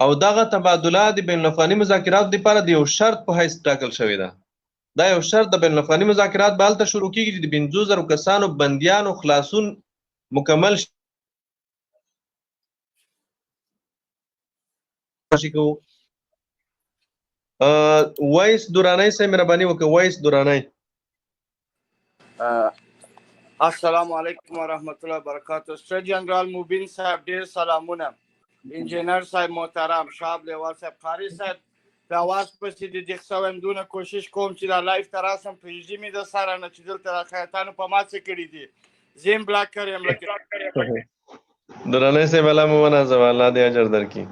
او دغه تبادله د بین الافغاني مذاکراتو لپاره د یو شرط په حیث ټاکل شوی ده دا یو شرط د بین الافغاني مذاکرات به هلته شروع کیږي چې د 15000 کسانو بندیانو خلاصون مکمل شي کوو وایس دورانی صاحب مهرباني وکړه وایس دورانی السلام علیکم ورحمت الله وبرکاته ستر جنرال مبین صاحب ډیر سلامونه انجینر صاحب محترم شاب لیوال صاحب قاری صاحب په اواز پسې د دې څوم دونه کوشش کوم چې دا لایف تراسم په یجمی د سره نه چې دلته خیاطانو په ما څه کړی دي زم بلاک کړم لکه دورانی صاحب الله مو ونازو الله دې اجر درکړي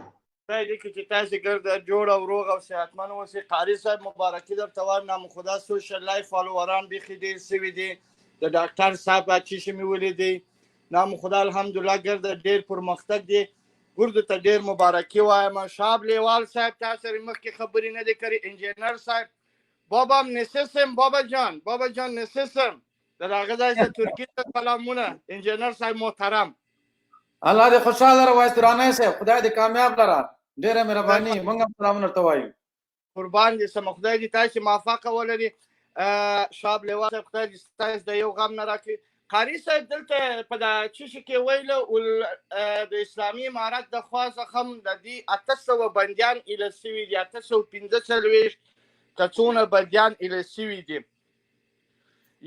خدای دې کې چې تاسو ګرځه جوړ او روغ او صحتمن اوسئ قاری صاحب مبارکي درته وایم نام خدا سوشل لایف فالووران بيخي ډېر سوي دي د ډاکټر صاحب چې شمه ولیدي نام خدا الحمدلله ګرځه ډېر پرمختګ دي ګرځه ته ډېر مبارکي وایم شاب لیوال صاحب تاسو مخکې خبرې نه دي کړې انجینر صاحب بابا نسسم بابا جان نسسم د هغه ځای ته ترکیه ته سلامونه انجینر صاحب محترم الله دې خوشاله راوړي درانه صاحب خدای دې کامیاب لره ډېره مهرباني موږ هم سلامونه ورته وایو قربان دې سم خدای دې تاسو موافقه ولري شاب لیوال صاحب خدای دې تاسو د یو غم نه راکړي قاری صاحب دلته په دا چې کې ویلو د اسلامي امارت د خاصه خم د دې 800 بندیان السوي دي 845 کڅونه بندیان السوي دي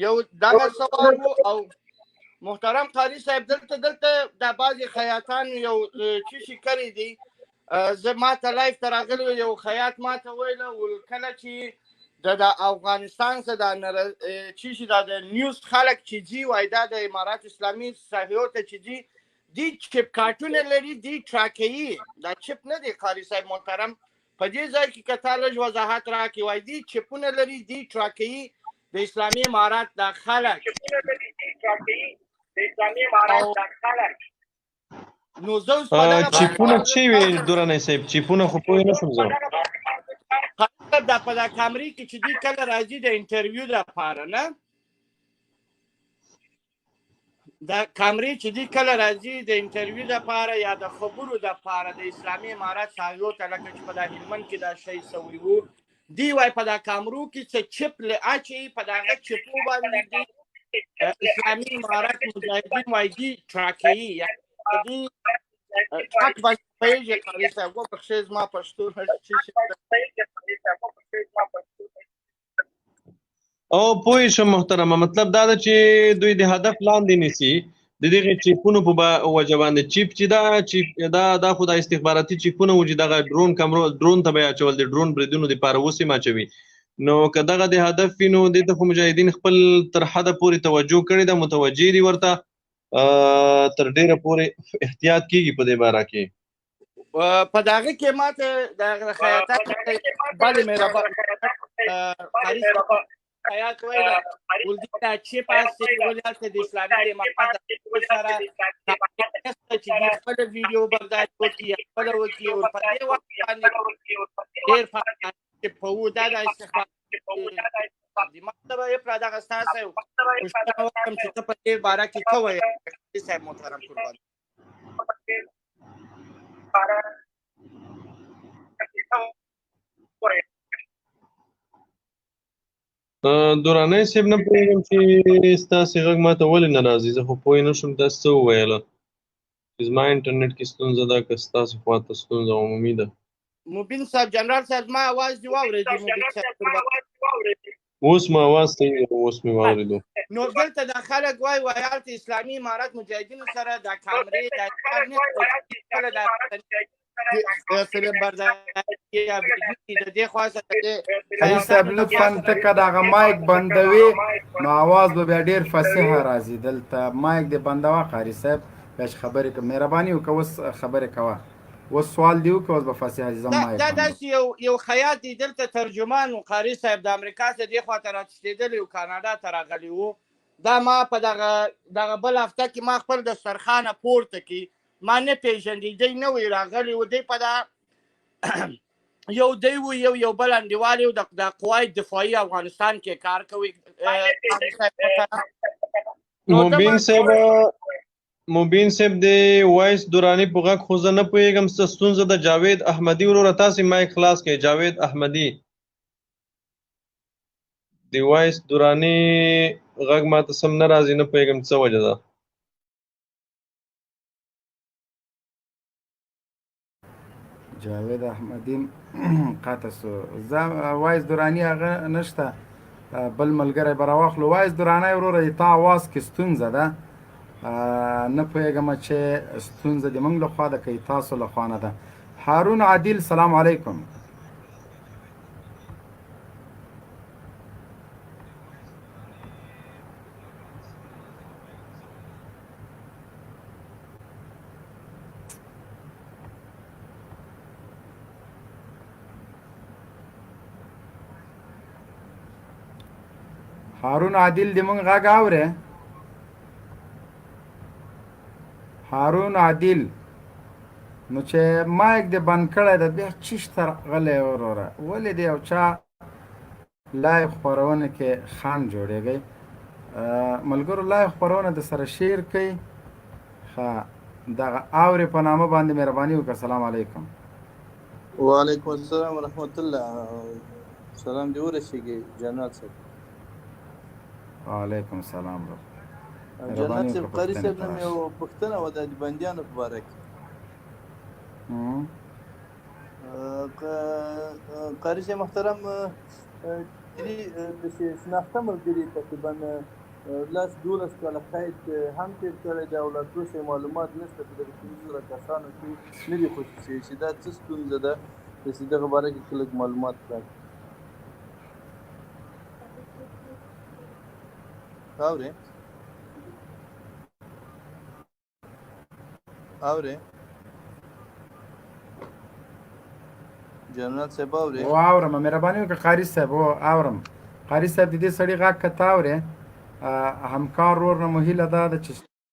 یو دغه سوال او محترم قاری صاحب دلته د بعضی خیاطان یو چې کړی دي زه ماته لایف تر راغلی یو خیاط ماته ویل کله چې د افغانستان څخه د نیوز خلک چې جی وای د امارات اسلامي صحیفو ته چې دی چپ کارتونه لري دی ټراکي دا چپ نه دی قاری صاحب محترم په دې ځای کې که تا لږ وضاحت راکړې وای دي چپونه لري دي ټراکیي د اسلامي امارات دا خلک نو زه اوس په دغه چیپونه چې وي دراني صاحب چیپونه خو پوه نه شوم زه دا په دا کامري کې چې دي کله راځي د انټرویو دپاره نه دا کامري چې دي کله راځي د انټرویو دپاره یا د خبرو دپاره د اسلامي امارات ساحلو ته لکه چې په دا هلمند کې دا شی سوي وو دی وای په دا کامرو کې څه چپ اچوي په دغه چپو باندې دي اسلامي امارات مجاهدین وای دي ټراکیي دي ټاک باندې پوهېږي قاري صاحب وبخښئ زما پښتو او پوه شم محترمه مطلب دا ده چې دوی د هدف لاندې نیسي د دغې چیپونو په وجه باندې چیپ چې دا خو د استخباراتي چیپونه وو چې دغه ډرون ته به یې اچول د ډرون بریدونو دپاره اوس یې اچوي نو که دغه د هدف وي نو دې ته خو مجاهدین خپل تر حده پورې توجه کړې ده متوجه دي ورته تر ډېره پورې احتیاط کېږي په دې باره کې په دغه کې ماته د خیاطت بلې مهربان قاري حیات ویله ولدي دا چیپ هستې ولې هلته د اسلامي امارت د سره چې دوی خپله ویډیو برداشت وکړي یا خپله وکړي او په دې وخت باندې ډېر چې په وو دا د استخباراتي مطلب یې پرې دغه ستاسې پوښتنه وکړم چې ته په دې باره کې څه وایې صاحب محترم قربان دراني صاحب نه پوهېږم چې ستاسې غږ ماته ولې نه راځي زه خو پوه نه شم تاسو څه وویله چې زما انټرنیټ کې ستونزه ده که ستاسې خواته ستونزه عمومي ده مبین صاحب جنرال صاحب زما اواز دې واورېدي مبین صاحب اوس مې اواز صحیح دی اوس مې واورېدو نو دلته دا خلک وایي هلته اسلامي امارت مجاهدینو سره دا کامرې دا کار نه کله دا فلم برداشتي یا د دې خوا څخه قاري صاحب لطفا ته که دغه مایک بندوي نو اواز به بیا ډېر فصیحه راځي دلته مایک دې بندوه قاري صاحب بیا چې خبرې مهرباني وکړه اوس خبرې کوه اوس سوال دی وکړه اوس به فصیحه دي زه مایک دا داسې یو خیاط دی دلته ترجمان و قاري صاحب د امریکا څخه دې خواته راتښتېدلی و کاناډا ته راغلی و دا ما په دغه بل هفته کې ما خپل دسترخوانه پورته کړي ما نه پېژندي دی نه وی راغلی و دی په دا یو دی و یو بل انډیوال یو د قوای دفاعي افغانستان کې کار کوي مبین صاحب د وایس دوراني په غږ خو زه نه پوهېږم څه ستونزه ده جاوید احمدي وروره تاسې مایک خلاص کړئ جاوید احمدي د وایس دوراني غږ ماته سم نه راځي نه پوهېږم څه وجه ده جاوید احمدي قطع سو زه وایس دوراني هغه نشته بل ملګری به راواخلو وایس دورانی وروره د تا اواز کې ستونزه ده نه پوهېږم چې ستونزه د موږ لخوا ده که تاسو لخوا نه ده هارون عادل سلام علیکم هارون عادل دې موږ غږ اورې هارون عادل نو چې مایک دې بند کړی ده بیا چیشته غلی وروره ولې د یو چا لایو خپرونه کې خنډ جوړېږئ ملګرو لایو خپرونه د سره شیر کوي ښه دغه اورې په نامه باندې مهرباني وکړه السلام علیکم وعلیکم السلام ورحمت الله سلام دې ورسېږي جنرال صاحب وعلیکم السلام جنرال صاحب قاري صاحب نه مې یوه پوښتنه وه د بندیانو په باره کې قاري صاحب محترم د شناخته ملګري تقریبا 10-12 کاله قید هم تېر کړی دی او لا تر اوسه معلومات نشته چې دغه 15 کسانو کې نه دي خوشي شوي چې دا څه ستونزه ده چې دغه باره کې لږ معلومات راکړي اورې جنرال صاحب اوري او اورم مهرباني وکړه قاری صاحب او اورم قاری صاحب د دې سړي غږ کته اورې همکار ورور نه مو هیله ده چې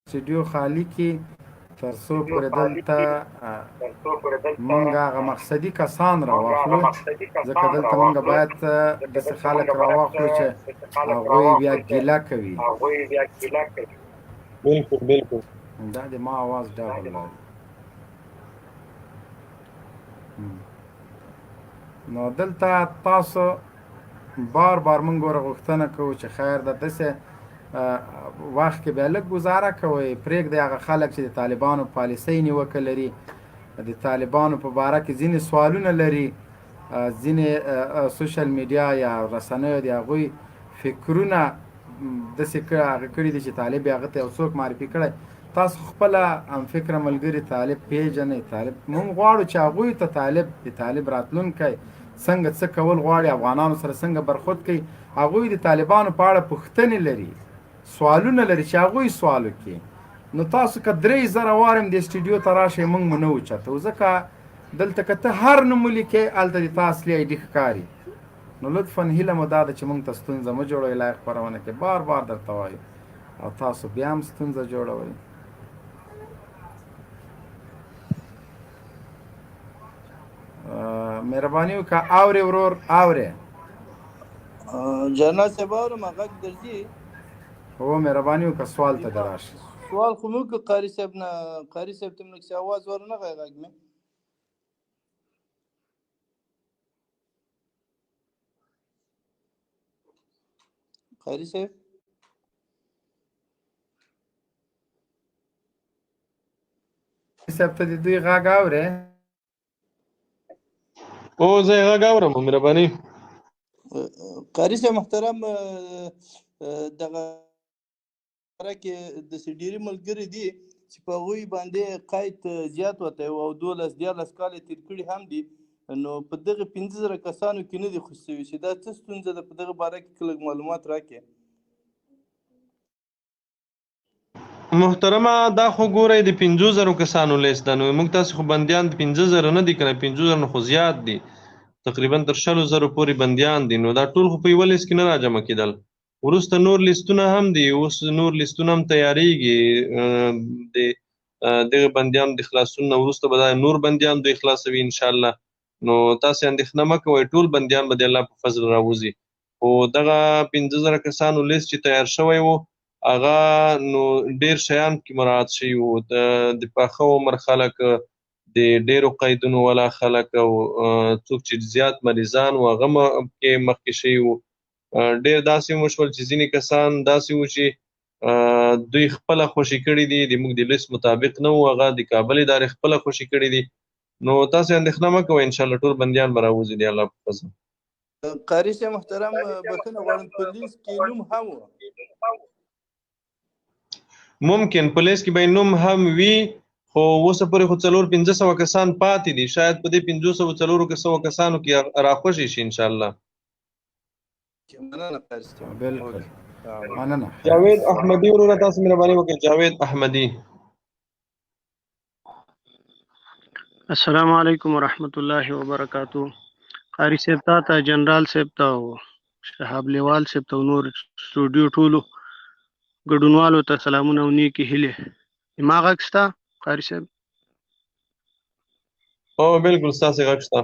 سټوډیو خالی کې تر څو پورې دلته مونږ هغه مقصدي کسان راواخلو ځکه دلته مونږ باید داسې خلک راواخلو چې هغوی بیا ګیله کوي بالکل بالکل دا د ما اواز ډبل لري نو دلته تاسو بار بار مونږ غوښتنه کوو چې خیر د داسې وخت کې بیا لږ ګزاره کوئ پرېږدئ هغه خلک چې د طالبانو پالیسۍ نیوکه لري د طالبانو په باره کې ځینې سوالونه لري ځینې سوشل میډیا یا رسنیو د هغوی فکرونه داسې هغه کړي دي چې طالب یې هغه ته یو څوک معرفي کړی تاسو خپله همفکره ملګري طالب پیژنئ طالب موږ غواړو چې هغوی ته د طالب راتلونکی څنګه څه کول غواړي افغانانو سره څنګه برخود کوي هغوی د طالبانو په اړه پوښتنې لري سوالونه لري چې هغوی سوال وکړي نو تاسو که 3000 واره هم د سټوډیو ته راشئ موږ مو نه اوچتو ځکه دلته که ته هر نوم ولیکې هلته د تا اصلي آی ډي ښکاري نو لطفا هیله مو دا ده چې موږ ته ستونزه مه جوړوئ لایق خپرونه کې بار بار درته وایو او تاسو بیا هم ستونزه جوړوئ مهرباني وکړه اورې ورور اورې جنرال صاحب اورم غږ درځي هو مهرباني وکړه سوال ته دې راشي سوال خو مو وکړ قاري صاحب نه قاري صاحب ته مې اواز ورنغی غږ مې قاري صاحب صاحب ته د دوی غږ اورې او زه یې غږ اورم مهرباني قاري صاحب محترم دغه کې داسې ډېرې ملګري دي چې په هغوی باندې قید زیات وتی او 12-14 کاله تېر کړي هم دي نو په دغه 15,000 کسانو کې نه دي خوشي شوي چې دا څه ستونزه ده په دغه باره کې لږ معلومات راکړې محترمه دا خو ګورئ د 50,000 کسانو لیست ده نو موږ تاسې خو بندیان 15,000 نه دي که نه 50,000 نه خو زیات دي تقریبا تر 100,000 پورې بندیان دي نو دا ټول خو په یوه لیست کې نه راجمع کېدل وروسته نور لیستونه هم دي اوس نور لیستونه هم تیاریږي د دغه بندیانو د خلاصون نه وروسته به دا نور بندیان دوی خلاصوي انشاءالله نو تاسې اندېښنه مه کوئ ټول بندیان به د الله په فضل راوځي خو دغه 15,000 کسانو لیست چې تیار شوی و هغه نو ډېر شیان پکې مراعات شوي وو د پاخه عمر خلک د ډېرو قیدونو والا خلک او څوک چې زیات مریضان وو هغه پکې مخکې شوي وو ډېر داسې وشول چې ځینې کسان داسې وو چې دوی خپله خوشي کړي دي د موږ د لیست مطابق نه وو هغه د کابل ادارې خپله خوشي کړي دي نو تاسې اندېښنه مه کوئ انشاءالله ټول بندیان به راوځي د الله په فضل قاري صاحب محترم بخښنه غواړم په لیست کې نوم هم و ممکن په لیست کې به نوم هم وي خو اوسه پورې خو 400-500 کسان پاتې دي شاید په دې 500 کسانو کې راخوشي شي انشاءالله بالکل مننه جاوید احمدي وروره تاسو مهرباني وکړئ جاوید احمدي السلام علیکم ورحمت الله وبرکاتو قاری صاحب ته جنرال صاحب ته شهاب لیوال صاحب ته نور سټوډیو ټولو ګډونوالو ته سلامونه او نیکې هیلې ما غږ شته قاری صاحب او بالکل ستاسې غږ شته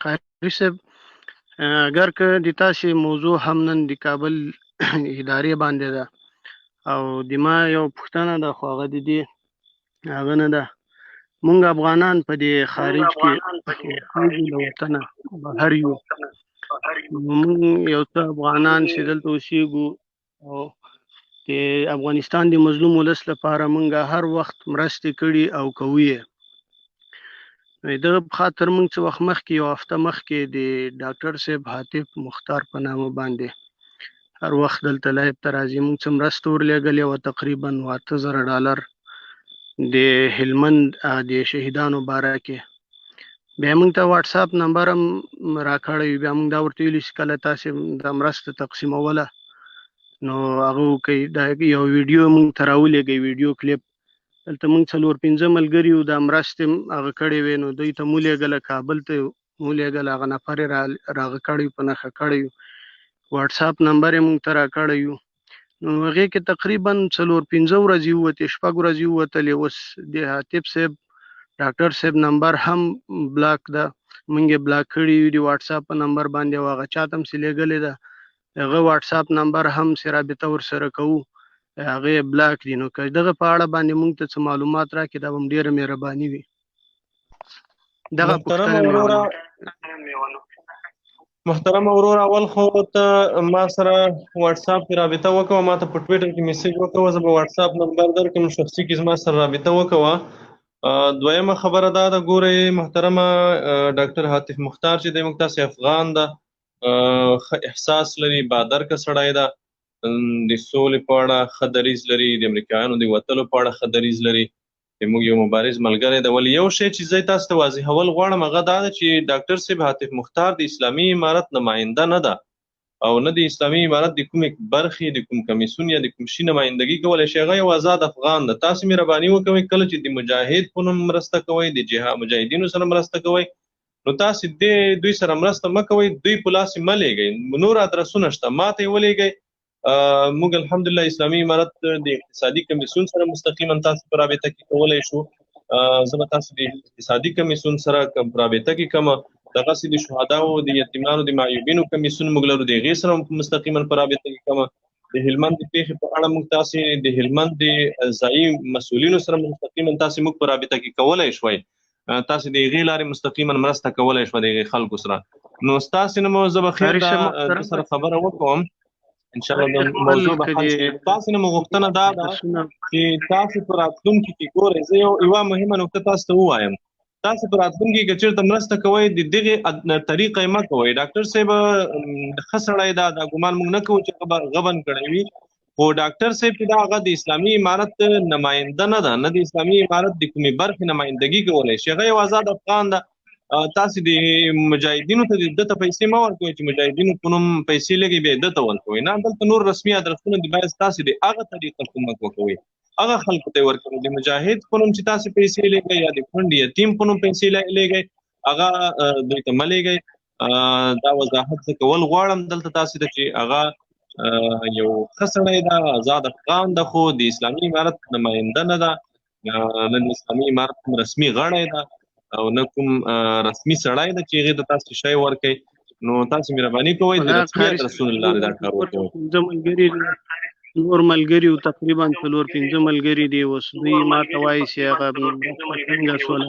قاری صاحب اگر که د تاسې موضوع هم نن د کابل ادارې باندې ده او د ما یو پوښتنه ده خو هغه د دې هغه نه ده مونږ افغانان په دې خارج کې له وطنه بهر یو مونږ یو څه افغانان چې دلته اوسېږو او د افغانستان د مظلوم ولس لپاره مونږ هر وخت مرستې کړي او کوو یې دغه په خاطر مونږ څه وخت مخکې یو هفته مخکې د ډاکټر صاحب حاتف مختار په نامه باندې هر وخت دلته لایب ته راځي مونږ څه مرسته ورلېږلې وه تقریبا $8,000 د هلمند د شهیدانو باره کې بیا موږ ته واټس اپ نمبر هم راکړی وي بیا موږ دا ورته ویلي چې کله تاسې دا مرسته تقسیموله نو هغه وکړئ دا یو ویډیو موږ ته راولېږئ ویډیو کلیپ دلته موږ 4-5 ملګري یو د مرستې هغه کړې وې نو دوی ته مو لېږله کابل ته مو لېږله هغه نفر یې راغه کړی په نښه کړی واتساپ نمبر یې موږ ته راکړی یو نو هغې کې تقریبا 4-5 ورځې ووتې 6 ورځې ووتلې اوس د حاتب صاحب ډاکټر صاحب نمبر هم بلاک ده موږ یې بلاک کړي یو د واتساپ په نمبر باندې او هغه چاته هم چې لېږلې ده هغه واتساپ نمبر هم چې رابطه ورسره کوو هغه یې بلاک دي نو که دغه په اړه باندې موږ ته څه معلومات راکړي دا به هم ډېره مهرباني وي دغه پوښتنه مې محترم ورور اول خو ته ما سره واتساپ کې رابطه وکړه ما ته په ټویټر کې میسج وکړه زه به واتساپ نمبر درکړم شخصي کې زما سره رابطه وکړه دویمه خبره دا ده ګورئ محترمه ډاکټر حاتف مختار چې دی موږ تاسې افغان ده ښه احساس لري بادرکه سړی ده د سولې په اړه ښه دریځ لري د امریکایانو د وتلو په اړه ښه دریځ لري موږ یو مبارز ملګری دی ولې یو شی چې زه تاسو ته واضحول غواړم هغه دا ده چې ډاکټر صاحب حاتف مختار د اسلامي امارت نماینده نه ده او نه د اسلامي امارت د کومې برخې د کوم کمیسیون یا د کوم شي نمایندګي کولی شي هغه یو آزاد افغان ده تاسې مهرباني وکوئ کله چې د مجاهد په نوم مرسته کوئ د مجاهدینو سره مرسته کوئ نو تاسې دوی سره مرسته مه کوئ دوی په لاس مه لیږئ نور ادرسونه شته ما ته یې ولیږئ موږ الحمدلله اسلامي امارت د اقتصادي کمیسیون سره مستقیما تاسو په رابطه کې کولی شو زه به تاسو د اقتصادي کمیسیون سره په رابطه کې کوم دغسې د شهداو د یتیمانو د معیوبینو کمیسیون موږ لرو د هغې سره مستقیما په رابطه کې کوم د هلمند د پیښې په اړه موږ تاسې د هلمند د ځایي مسؤلینو سره مستقیما تاسې موږ په رابطه کې کولی شوئ تاسې د هغې لارې مستقیما مرسته کولی شوه د هغې خلکو سره نو ستاسې نه مو زه به خیر ده سره خبره وکړم انشاءالله د موضوع به حل شي تاسې نه مو غوښتنه دا ده چې تاسې په راتلونکي کې ګورئ زه یوه مهمه نکته تاسو ته ووایم تاسې په راتلونکي کې که چېرته مرسته کوئ د دغې طریقه یې مه کوئ ډاکټر صاحب ښه سړی دا ګمان موږ نه کوو چې هغه به غبن کړی وي خو ډاکټر صاحب چې دا هغه د اسلامي امارت نماینده نه ده نه د اسلامي امارت د کومې برخې نمایندګي کولی شي هغه یو آزاد افغان ده تاسې د مجاهدینو ته ده ته پیسې مه ورکوئ چې مجاهدینو په نوم پیسې لګئ بیا یې ده ته ورکوئ نه دلته نور رسمي ادرسونه دي باید تاسې د هغه طریقه کومک وکوئ هغه خلکو ته یې ورکوئ د مجاهد په نوم چې تاسې پیسې لګئ یا د کونډ یتیم په نوم پیسې لګئ هغه دوی ته مه لګئ دا وضاحت زه کول غواړم دلته تاسې ته چې هغه یو ښه سړی ده آزاد افغان ده خو د اسلامي امارت نماینده نه ده نه د اسلامي امارت کوم رسمي غړی ده او نه کوم رسمي سړی ده چې هغې ته تاسې شی ورکوئ نو تاسې مهرباني کوئ د رسمي ادرسونو له لارې دا کار وکوئ نور ملګري او تقریبا 4-5 ملګري دي اوس دوی ما ته وایي چې هغه څنګه شوله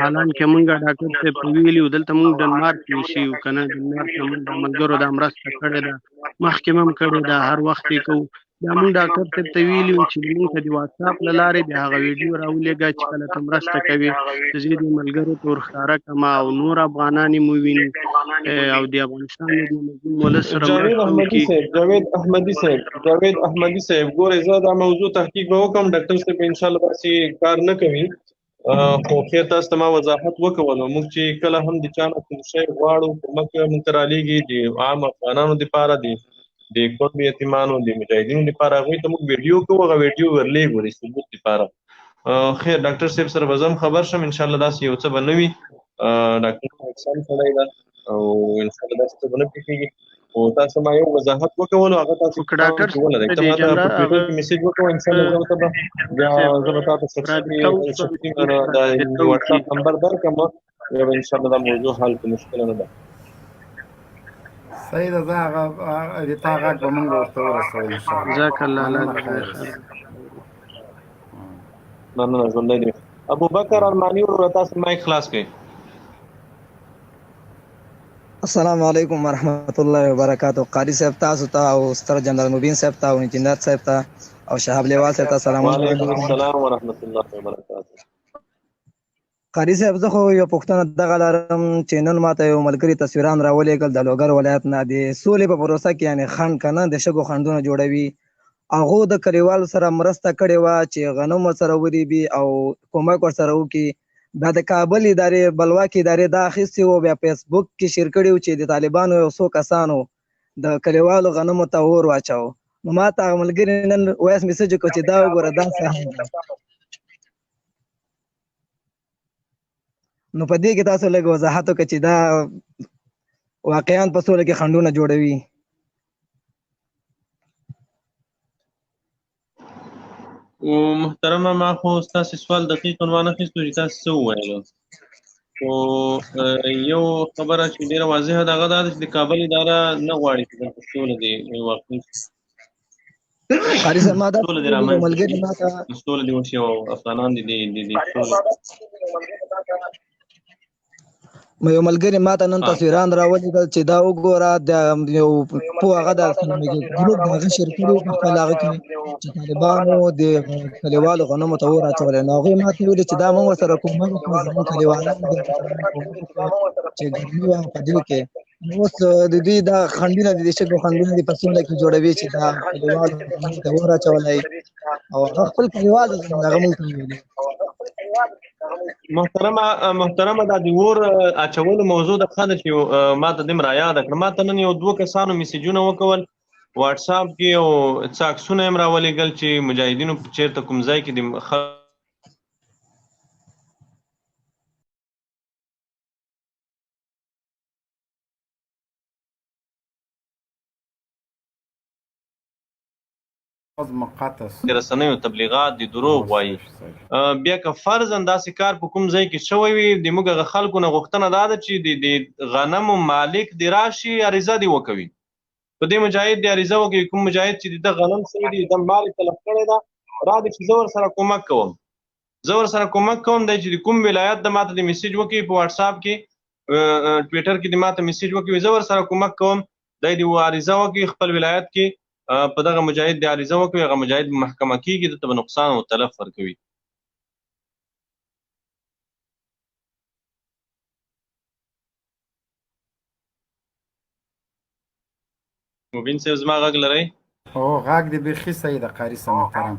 حالانکه موږ ډاکټر صاحب ته ویلي وو دلته موږ ډنمارک کې اوسي یو که نه ډنمارک نه موږ د ملګرو دا مرسته کړې ده مخکې هم کړې ده هر وخت یې کوو دا موږ ډاکټر صاحب ته ویلي وو چې موږ ته د واتساپ له لارې د هغه ویډیو راولېږه چې کله ته مرسته کوې زه یې د ملګرو ته ورښکاره کړم او نور افغانان یې مو ویني او د افغانستان د مظلوم ولس سره جاوید احمدي صاحب ګورئ زه دا موضوع تحقیق به وکړم ډاکټر صاحب انشاءالله داسې کار نه کوي خو خیر تاسو ته ما وضاحت وکولو موږ چې کله هم د چا نه کوم شی غواړو کومک موږ ته رالیږي د عام افغانانو دپاره د کونډو یتیمانو د مجاهدینو لپاره هغوی ته موږ ویډیو کوو هغه ویډیو ورلیږو د ثبوت لپاره خیر ډاکټر صاحب سره به زه هم خبر شم انشاءالله داسې یو څه به نه وي ډاکټر صاحب سم سړی ده او انشاءالله داسې څه به نه پېښېږي خو تاسو ما یو وضاحت وکولو هغه تاسو کولی دی ته ما ته په ټویټر کې میسیج وکړو انشاءالله زه ورته به بیا زه به تا ته شخصي د واتساپ نمبر درکړم بیا به انشاءالله دا موضوع حل کړو مشکله نه ده صحیح ده زه هغه د تا غږ به موږ ورته ورسوو انشاءالله جزاک الله خیر مننه ژوندی دی ابوبکر ارماني وروره تاسو مایک خلاص کړئ السلام علیکم ورحمت الله وبرکاتہ قاری صاحب تاسو ته او ستر جنرال مبین صاحب ته او انجینر صاحب ته او شهاب لیوال صاحب ته سلام علیکم السلام ورحمت الله وبرکاتہ قاری صاحب زه خو یو پوښتنه دغه لرم چې نن ماته یو ملګري تصویران راولېږل د لوګر ولایت نه د سولې په پروسه کې یعنې خنډ که نه د شګو خنډونه جوړوي هغو د کلیوالو سره مرسته کړې وه چې غنم ورسره ورېبي او کومک ورسره وکړي بیا د کابل ادارې بلواکې ادارې دا اخیستې وو بیا فیسبوک کې شیر کړي وو چې د طالبانو یو څو کسانو د کلیوالو غنمو ته اور واچاو نو ما ته هغه ملګري نن وایس میسج وکړو چې دا وګوره دا څه نو په دې کې تاسو لږ وضاحت وکړئ چې دا واقعا په سوله کې خنډونه جوړوي. محترمه ما خو ستاسو سوال دقیقاً وانخیستو چې تاسو څه وویلو، خو یو خبره چې ډېره واضحه ده هغه دا ده چې د کابل اداره نه غواړي چې دلته سوله دې واقع شي، قاري صاحب ما دا سوله دې رامنځته شي، سوله دې وشي او افغانان دې یو ملګري ماته نن تصویران راولېږل چې دا وګوره د یو پوه هغه د ګروپ د هغه شیر کړي په خپل هغه کې چې طالبانو د کلیوالو غنمو ته اور اچولی، نو هغوی ماته ویلي چې دا موږ ورسره کومک وکړو زموږ کلیوالان چې ګرمي وه په دې کې. نو اوس د دوی دا خنډونه دي، د شګو خنډونه دي په سوله کې جوړوي چې دا کلیوالو غنمو ته اور اچولی او هغه خپل کلیوال هغه موږ ته ویلي. محترمه دا د اور اچولو موضوع د ښه ده چې ما ته دومره یاده کړه. ما ته نن یو 2 کسانو میسیجونه وکول واټساپ کې او څه عکسونه یې راولېږل چې مجاهدینو چېرته کوم ځای کې د رسنیو تبلیغات دي دروغ وایي. بیا که فرضاً داسې کار په کوم ځای کې شوی وي، د موږ هغه خلکو نه غوښتنه دا ده چې د غنمو مالک دې راشي عریضه دې وکوي، په دې مجاهد دې عریضه وکوي، کوم مجاهد چې د غنم شوي دي د مال تلف کړی ده را دي چې زه ورسره کومک کوم، دی چې د کوم ولایت د ماته د میسیج وکوي په واټساپ کې ټویټر کې د ماته میسیج وکوي، زه ورسره کومک کوم، دی دې عریضه وکوي خپل ولایت کې په دغه مجاهد د عریضه وکوي، هغه مجاهد محکمه کیږي، دته به نقصان او تلف ورکوي. مبین صاحب زما غږ لرئ؟ او غږ دې بیخي صحیح ده قاري صاحب محترم.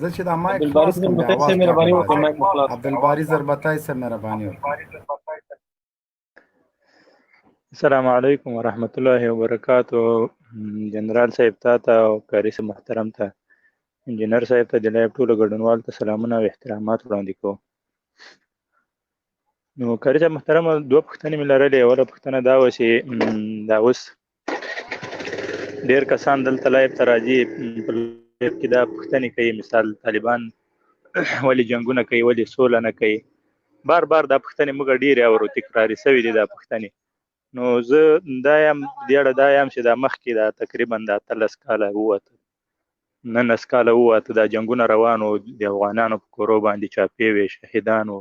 زه چې دا مایک خلاص کړم عبدالباري زربتای صاحب مهرباني وکړئ. السلام علیکم ورحمت الله وبرکاتو. جنرال صاحب ته او قاری صاحب محترم ته، انجینر صاحب ته، د لایب ټولو ګډونوالو ته سلامونه او احترامات وړاندې کوم. نو قاری صاحب محترم 2 پوښتنې مې لرلې. اوله پوښتنه دا وه چې دا اوس ډېر کسان دلته لایب ته راځي، په لایب کې دا پوښتنې کوي، مثال طالبان ولې جنګونه کوي، ولې سوله نه کوي، بار بار دا پوښتنې موږ ډېرې اورو، تکراري سوي دي دا پوښتنې. نو زه دا یم دې اړه دا یم چې دا مخکې دا تقریبا دا 13 کاله ووته 19 کاله ووته دا جنګونه روان وو، د افغانانو په کورو باندې چاپې وې، شهیدانو،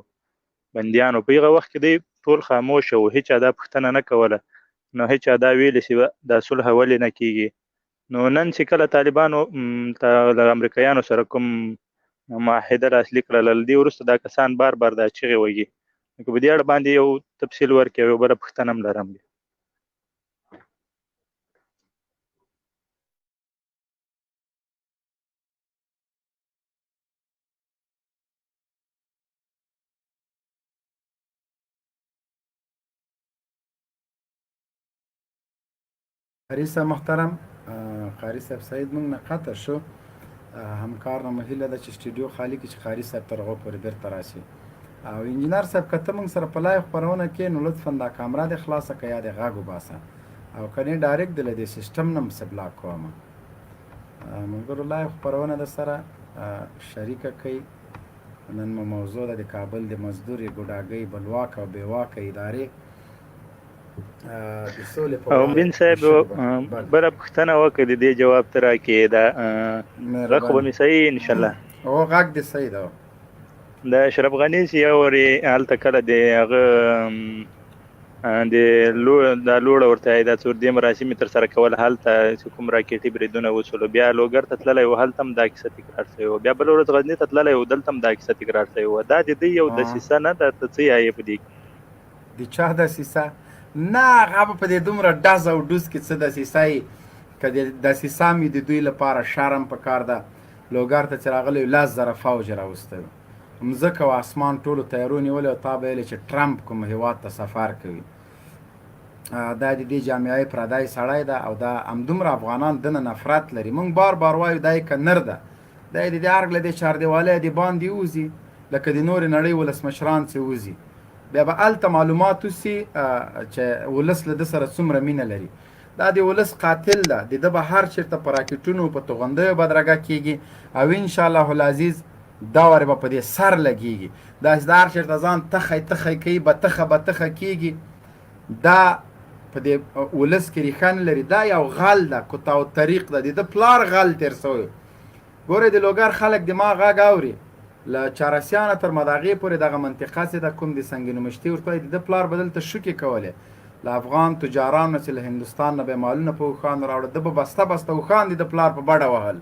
بندیانو. په هغه وخت کې دوی ټول خاموشه وو، هیچا دا پوښتنه نه کوله، نو هیچا دا ویلې چې دا صلح ولې نه کیږي. نو نن چې کله طالبانو له امریکایانو سره کوم معاهده لاسلیک کړله، له دې وروسته دا کسان بار بار دا چغې وهي. که په دې اړه باندې یو تفصیل ورکړي، یو بله پوښتنه هم لرم. قاری صاحب محترم، قاری صاحب سعید موږ نه قطع شو، همکار نه هیله ده چې سټوډیو خالی کړي چې قاری صاحب تر هغو پورې بېرته راشي. او انجینر صاحب که ته موږ سره په لایو خپرونه کې نو لطفا دا کامره دې خلاصه که یا دې غږ وباسه، او که نه ډایرکټ دې له دې سیسټم نه مې بلاک کوم. ملګرو لایو خپرونه د سره شریکه کوي. نن مو موضوع ده د کابل د مزدوري ګوډاګۍ بلواک او بېواکه ادارې د سولې په او بن صاحب بله پوښتنه وکړه، د دې جواب ته راکړې. دا غږ خو به مې صحیح انشاءالله؟ او غږ دې صحیح ده. د اشرف غني چې اورې هلته کله د هغه د لوړه ورته دا څوردې مراسم تر سره کول، هلته چې کوم راکېټي بریدونه وشول، بیا لوګر ته تللی و، هلته هم دا کیسه تکرار شوې وه، بیا بله ورځ غزني ته تللی و، دلته هم دا کیسه تکرار شوې وه. دا د دوی یو دسیسه نه ده؟ ته څه یایې په دې کې؟ د چا دسیسه؟ نه هغه به په دې دومره ډز او ډوز کې څه دسیسه یي، که د دسیسه مې د دوی لپاره شرم په کار ده. لوګر ته چې راغلی 10,000 فوج راوستی و، مځکه او اسمان ټولو تیارو نیولې، او تا به ویلې چې ټرمپ کوم هېواد ته سفر کوي. دا د دې جامعه پردی سړی ده، او دا همدومره افغانان دنه نفرت لري. موږ بار بار وایو دا یې که نر ده، دا یې د دې ارګ له دې چاردیوالۍ د باندې وځي، لکه د نورې نړۍ ولسمشران چې وځي، بیا به هلته معلومات وسي چې ولس له ده سره څومره مینه لري. دا د ولس قاتل ده، د ده به هر چېرته په راکټونو په توغندیو بدرګه کېږي او انشاءالله العزیز دا وارې به په دې سر لګېږي. داسې د هر چېرته ځان تخی کوي، بتخه کېږي. دا په دې ولس کې ریښه نه لري. دا یو غل ده، قطاع الطریق ده، د ده پلار غل تېر سوی. ګورئ د لوګر خلک د ما غږ اوري، له چارسیانه تر مداغې پورې دغه منطقه چې ده کوم د سنګین مشتي ورته وایي، د ده پلار به دلته شوکې کولې له افغان تجارانو چې له هندوستان نه به یې مالونه په اوښانو راوړه، ده به بسته اوښان د پلار په بډه وهل.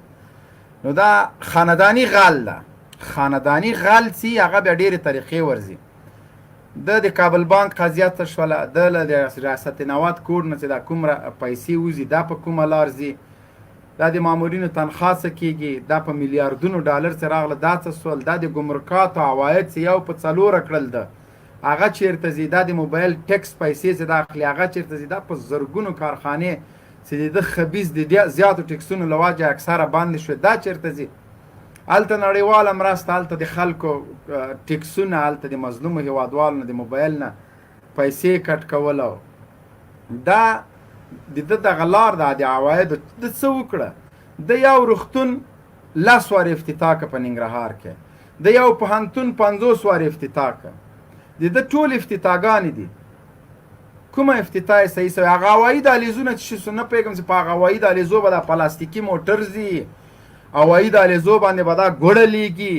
نو دا خانداني غل ده، خانداني غل چې هغه بیا ډېرې طریقې ورځي. د کابل بانک قضیه څه شوله، د له ریاست نواد کور نه چې دا کومره پیسې وځي دا په کومه لار ځي، دا د مامورینو تنخوا څه کېږي، دا په میلیاردونو ډالر چې راغله دا څه سول، دا د ګمرکاتو عواید چې یو په 4 کړل ده هغه چېرته ځي، دا د موبایل ټکس پیسې چې دا اخلي هغه چېرته ځي، دا په زرګونو کارخانې چې د ده خبیث د زیاتو ټکسونو له وجې اکثره بندې شوې دا چېرته ځي. هلته نړیواله مرسته، هلته د خلکو ټکسونه، هلته د مظلومو هیوادوالو نه د موبایل نه پیسې کټ کولو. دا د ده دغه لار ده د عوایدو. د څه وکړه؟ د یو روغتون 10 وارې افتتاح که په ننګرهار کې، د یو پوهنتون 50 وارې افتتاح که. د ده ټول افتتاحګانې دي. کومه افتتاح یې صحیح سوی؟ هغه هوایي دهلیزونه چې شي نه پوهېږم چې په هغه هوایي دهلیزو به دا پلاستیکي موټر ځي، هوایي دهلیزو باندې به دا ګوړه لیږي.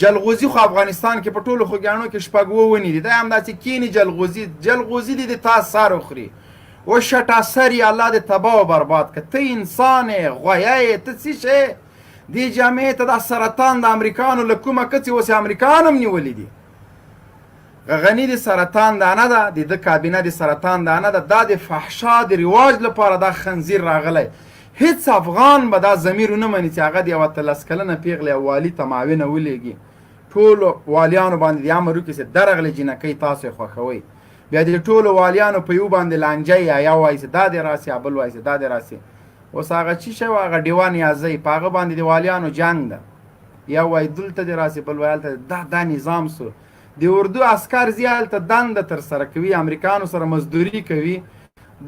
جلغوزي خو افغانستان کې په ټولو خوږیاڼو کې 6 ونې دي، دا همداسې کینې جلغوزي دي د تا سر وخوري. و شټا سر یې الله دې تباه و برباد که. ته انسان یې، غویه یې، ته څه شی؟ دې جامعې ته دا سرطان د امریکانو له کومه کڅې اوس یې امریکان هم نیولي دي. غني د سرطان دانه ده، د ده کابینه د سرطان دانه ده. دا د فحشا د رواج لپاره دا خنزیر راغلی. هیڅ افغان به دا ضمیر ونه مني چې هغه د یوه 13 کلنه پیغلې او والي ته معاونه ولېږي. ټولو والیانو باندې د امر وکړي چې درغلې جینکۍ تاسو یې خوښوئ، بیا د ټولو والیانو په یو باندې لانجه یا یو وایي چې دا دې راسي یا بل وایي چې دا دې راسي. اوس هغه چی شی و؟ هغه ډیوه نیازۍ، په هغه باندې د والیانو جنګ ده. یو وایي دلته دې راسي، بل وایي هلته. دا نظام سو. د اردو عسکر ځي هلته دنده ترسره کوي، امریکانو سره مزدوري کوي،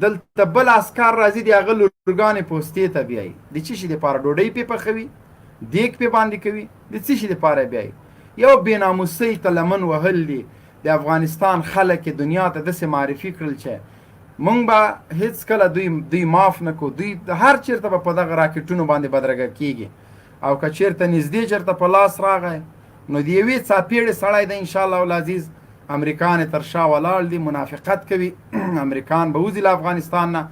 دلته بل عسکر راځي د هغه لورګانې پوستې ته بیایي. د څه شي دپاره؟ ډوډۍ پې پخوي، دیګ پې باندې کوي، د څه شي دپاره بیایي؟ یو بېناموسۍ ته لمن وهل دي. د افغانستان خلک دنیا ته داسې معرفي کړل چې مونږ به هېڅکله دوی معاف نه کړو. دوی هر چېرته به په دغه راکټونو باندې بدرګه کېږي، او که چېرته نږدې چېرته په لاس راغی نو د یوې څاپېړې سړی دی انشاءالله العزیز. امریکان یې تر شا ولاړ دي، منافقت کوي. امریکان به وځي له افغانستان نه،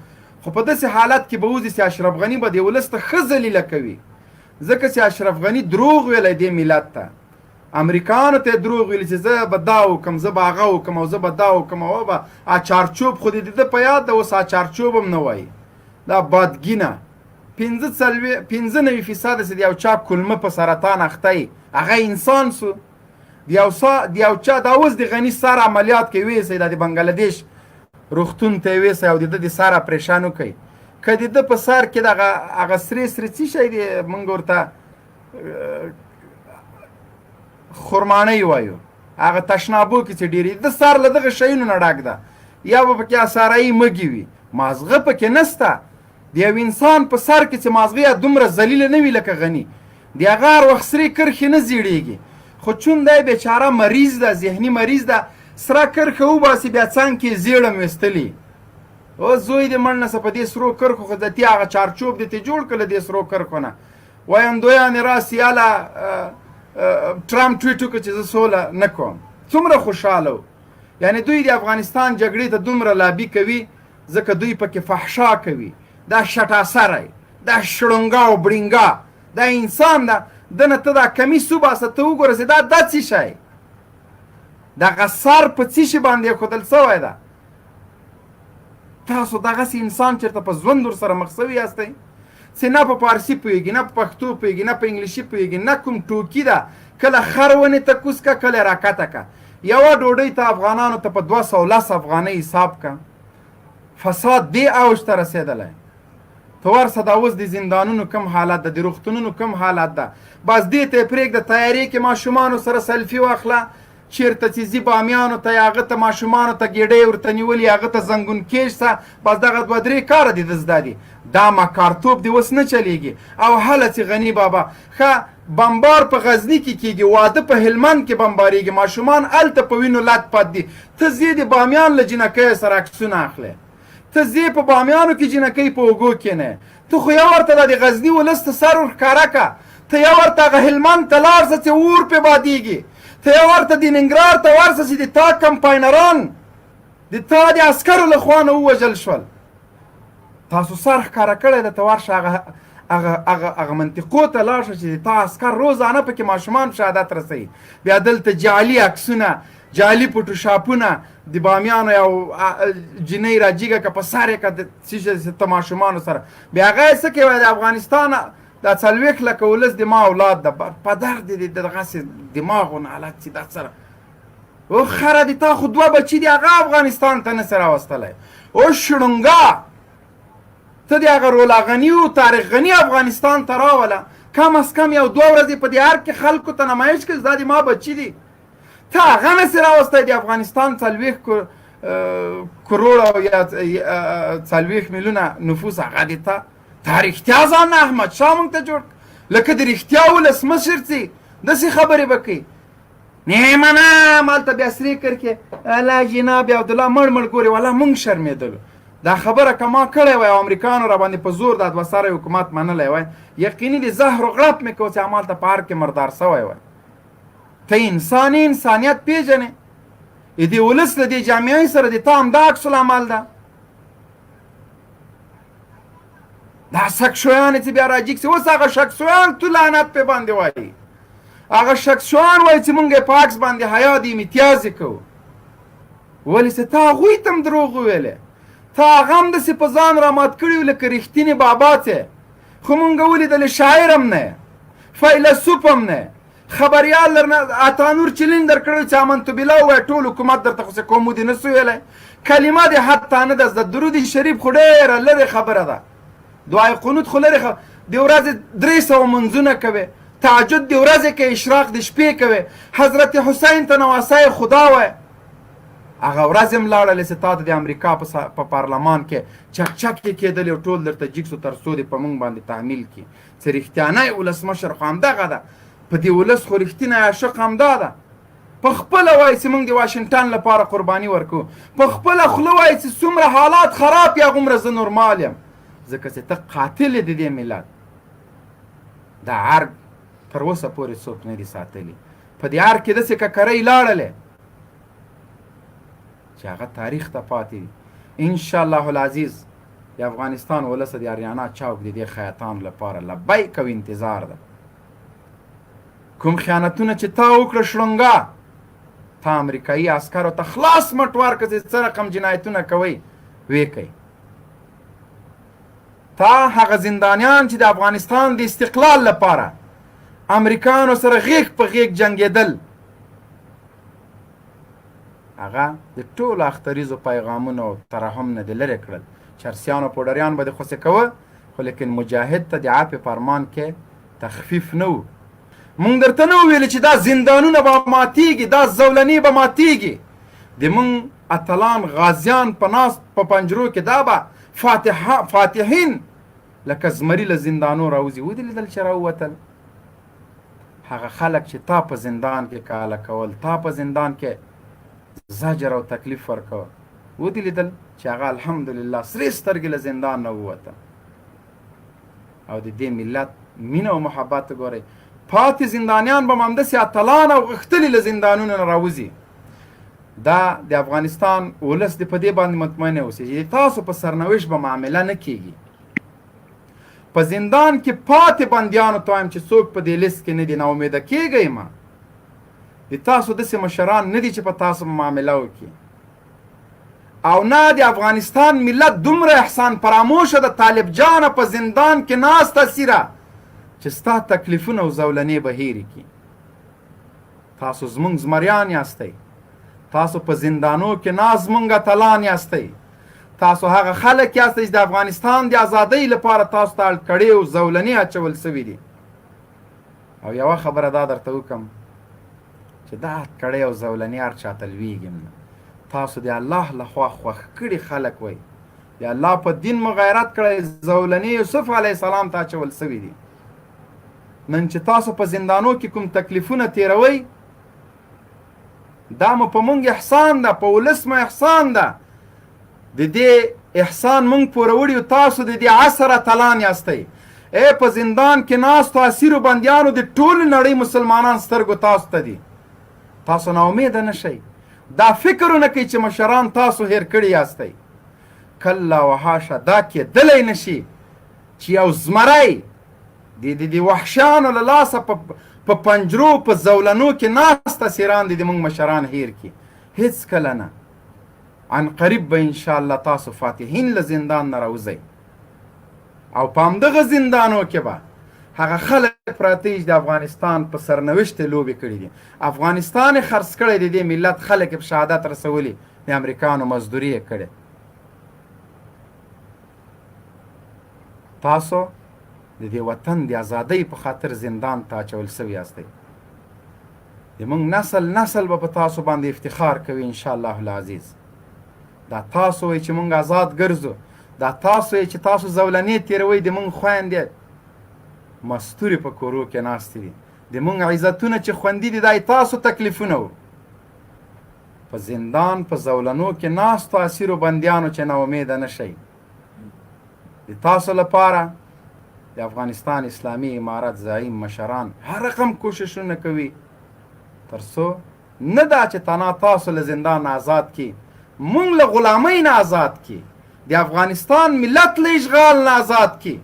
خو په داسې حالت کې به وځي چې اشرف غني به د ولس ته ښه ذلیله کوي، ځکه چې اشرف غني دروغ ویلی دې ملت ته. امریکانو ته دروغ ویلي چې زه به دا وکم، زه به هغه وکم، او زه به دا وکم، او به چارچوب خو د ده په یاد ده، اوس چارچوب هم نه وایي. دا بادګینه 95% چې د یو چا کلمه په سرطان اخته هغه انسان سو. د یو چا دا اوس د غني سر عملیات کې ویسئ، دا د بنګلادیش روغتون ته یې ویسئ او د ده د سر اپریشن وکئ. که د ده په سر کې دغه هغه سرې څه شی دی، موږ ورته خرمانۍ وایو، هغه تشنابو کې چې ډېرې د سر له دغه شیونو نه ډک ده. یا به پکې اسارایي مږي وي، مازغه پکې نسته. د یو انسان په سر کې چې مازغه دومره ذلیله نه وي لکه غني، د هغه هر وخت سرې کرښې نه زیړېږي. خو چون دی بیچاره مریض ده، ذهني مریض ده، سره کرښه وباسي بیا څنګ کې زیړه میستلي. اوس زوی دې مړ نسه په دې سرو کرښو خو دتې هغه چارچوب دې ته جوړ کړه دې سرو کرښو نه. وایم دویانې راسي یاله ټرمپ ټویټ وکړه چې زه سوله نه کوم. څومره خوشحاله و. یعنې دوی د افغانستان جګړې ته دومره لابي کوي ځکه دوی پکې فحشا کوي. دا شټاسری، دا شړونګا او بړینګا، دا انسان ده. دنه ته دا کمیس وباسه، ته وګوره چې دا څه شی، دغه سر په څه شي باندې ایښودل سوی ده. تاسو دغسې انسان چېرته په ژوند ورسره مخ سوي یاستئ چې نه په پارسي پوهېږي، نه په پښتو پوهېږي، نه په انګلیسي پوهېږي، نه کوم ټوکي ده. کله خر ونې ته کوز که، کله یې راکته که. یوه ډوډۍ ته افغانانو ته په 210 افغانۍ حساب که. فساد دې اوج ته رسېدلی. ته ورسه دا اوس د زندانونو کم حالت ده، د روغتونونو کم حالت ده. بس دې ته یې پرېږده تیارې کې ماشومانو سره سلفي واخله، چېرته چې ځي بامیانو ته یا هغه ته ماشومانو ته ګېډۍ ورته نیولي، هغه ته زنګون کېږ سه، بس دغه 2-3 کاره دې د زده دي. دا مکارتوب دې اوس نه چلېږي. او هله چې غني بابا ښه بمبار په غزني کې کېږي، واده په هلمند کې بمبارېږي، ماشومان هلته په وینو لت پت دي. ته ځې د بامیان له جنکیو سره عکسونه اخلې، ته ځې په بامیانو کې جنکۍ په اوږو کېنې، ته خو یو ورته د غزني ولس ته سر ورښکاره که، ته یو ورته هغه هلمند ته لاړ شه چې اور پې بادېږي، ته یو ورته د ننګرهار ته ورشه چې د تا کمپاینران د تا د عسکرو له خوا نه ووژل شول. تاسو سر ښکاره کړی ده، ته ورشه هغه منطقو ته لاړ شه چې د تا عسکر روزانه پکې ماشومان شهادت رسوي. بیا دلته جعلي عکسونه، جعلي فوټوشاپونه د بامیانو یو جنۍ راجیږه که په سر یې که ته ماشومانو سره، بیا هغه یې څه کوي د افغانستان دا 40 لکه ولس د ما اولاد ده، په درد دې دغسې دماغونه حالت چې دا سره او خره د تا خو 2 بچي دي، هغه افغانستان ته نسې راوستلی. اوس شړونګا ته د هغه رولا غني او طارق غني افغانستان ته راوله، کم از کم یو 2 ورځې په دې هر کې خلکو ته نمایش کړي دا د ما بچي دي. ته هغه نسې راوستی د افغانستان 40 کروړه یا 40 میلیونه نفوس، هغه د تا رښتیا ځان احمدشاه موږ ته جوړ لکه د رښتیا ولسمشر چې داسې خبرې به کوي. نه منم هلته بیا سرې کر کې الله جناب عبدالله مړ مړ ګورې، والله موږ شرمېدلو. دا خبره که ما کړې وای او امریکانو را باندې په زور دا 2 سره حکومت منلی وای، یقیني د زهر و غړپ مې کو چې همالته په هر کې مردار سوی وای. ته انسان انسانیت پیژنې، د ولس له دې جامعې سره د تا همدا عکس العمل ده. دا سکشویان چې بیا راجیږ سي، اوس هغه شکسویان تو لعنت پې باندې وایي، هغه شکسویان وایي چې مونږ یې په عکس باندې حیا د امتیازې کوو. ولې چې تا هغوی ته هم دروغ وویلې، تا هغه هم داسې په ځان رامات کړي وو لکه رښتینې بابا څې، خو مونږ ولیدلې شاعر هم نه، فیلسوف هم نه، خبریال درنه اتانور چلین در کړی چې امنتو بالله ووایه ټول حکومت درته خو څه کومو دې نه سو ویلی. کلمه دې حتی نه ده زده، درود شریف خو ډېره لرې خبره ده، دعای قنوت خو لرې د ورځې 300 منځونه کوي، تهجد د ورځې کې، اشراق د شپې کوي، حضرت حسین ته نواسای خدا وایي. هغه ورځ هم لاړلې چې تا د امریکا په پارلمان کې چک چک یې کېدلې او ټول درته جګ سو تر څو دې په موږ باندې تحمیل کړي چې رښتیانی ولسمشر خو همدغه ده، په دې ولس خو رښتینی عاشق همدا ده. په خپله وایي چې موږ د واشنګټن لپاره قرباني ورکوو، په خپله خوله وایي چې څومره حالات خراب یا هغومره زه نورمال یم، ځکه چې ته قاتل د دې ملت. دا ارګ تر اوسه پورې څوک نه دي ساتلي. په دې ارګ کې داسې ککرۍ لاړلې چې هغه تاریخ ته پاتې دي. انشاءالله العزیز د افغانستان ولس د اریانا چوک د دې خیاطان لپاره لبیک او انتظار ده. کوم خیانتونه چې تا وکړه شړونګا، تا امریکایي عسکرو ته خلاص مټ ورکړه چې څه رقم جنایتونه کوئ ویې کوئ. تا هغه زندانیان چې د افغانستان د استقلال لپاره امریکایانو سره غیږ په غیږ جنګېدل، هغه د ټولو اختریزو پیغامونو او ترحم نه دې لرې کړل. چرسیان او پوډریان به دې خوسې کوه، خو لیکن مجاهد ته د عفو فرمان کې تخفیف نه و. مونږ درته نه وویلې چې دا زندانونه به ماتیږي، دا زولنې به ماتیږي. د مونږ اتلان غازیان په ناست په پنجرو کې دا به فاتحین لکه زمري له زندانو راوځي. ودې لیدل چې راووتل هغه خلک چې تا په زندان کې کاله کول، تا په زندان کې زجر او تکلیف ورکوه، ودې لیدل چې هغه الحمدلله سرې سترګې له زندان نه ووته. او د دې ملت مینه او محبت ګورئ. پاتې زندانیان به هم همداسې اتلان او غښتلي له زندانونو نه راوځي. دا د افغانستان ولس دې په دې باندې مطمئنه اوسي چې تاسو په سرنوشت به معامله نه کیږي. په زندان کې پاتې بندیانو ته وایم چې څوک په دې لیست کې نه دي، ناامیده کیږئ مه. د تاسو داسې مشران نه دي چې په تاسو معامله وکړي. او نه د افغانستان ملت دومره احسان فراموشه د طالب جانه په زندان کې ناسته سیره چې ستا تکلیفونه او زولنې به هېرې کړي. تاسو زموږ زمریان یاستئ، تاسو په زندانو کې نه زموږ اتلان یاستئ، تاسو هغه خلک یاستئ چې د افغانستان د ازادۍ لپاره تاسو ته کړې او زولنې اچول سوي دي. او یوه خبره دا درته وکړم چې دا کړې او زولنې هر چاته لویږي نه. تاسو د الله لخوا خوښ کړي خلک وئ، د الله په دین مو غیرت کړی، زولنې یوسف علیه السلام ته اچول سوي دي. نن چې تاسو په زندانو کې کوم تکلیفونه تیروئ، دا مو په مونږ احسان ده، په ولس مو احسان ده. د دې احسان مونږ پوره وړي او تاسو د دې عصر اتلان یاستئ. په زندان کې ناستو اسیرو بندیانو د ټولې نړۍ مسلمانان سترګو تاسو ته دي. تاسو ناامیده نه شئ، دا فکر ونه کوئ چې مشران تاسو هیر کړي یاستئ. کله و حاشا دا کېدلی نشي چې یو زمری د وحشیانو له لاسه په پنجرو په زولنو کې ناست اسیران دي د موږ مشران هیر کړي. هېڅکله نه. عن قریب به انشاءالله تاسو فاتحین له زندان نه راوځئ او په همدغه زندانو کې به هغه خلک پراته چې د افغانستان په سرنوشت لوبې کړي دي. افغانستان یې خرڅ کړی دی، دې ملت خلک یې په شهادت رسولي، د امریکانو مزدوري یې کړې. تاسو د دې وطن د ازادۍ په خاطر زندان ته اچول سوي یاستئ. زموږ نسل به په تاسو باندې افتخار کوي انشاءالله العزیز. دا تاسو وئ چې موږ آزاد ګرځو، دا تاسو یې چې تاسو زولنې تېروئ، د موږ خویندې مستورې په کورو کې ناستې دي، د موږ عزتونه چې خوندي دي، دا تاسو تکلیفونه وو. په زندان په زولنو کې ناستو اسیرو بندیانو چې ناامیده نه شئ. د تاسو لپاره د افغانستان اسلامي امارت زعیم مشران هر رقم کوششونه کوي تر څو نه دا چې تنها تاسو له زندان آزاد کړي، مونږ له غلامۍ نه آزاد کړي، د افغانستان ملت له اشغال نه آزاد کړي.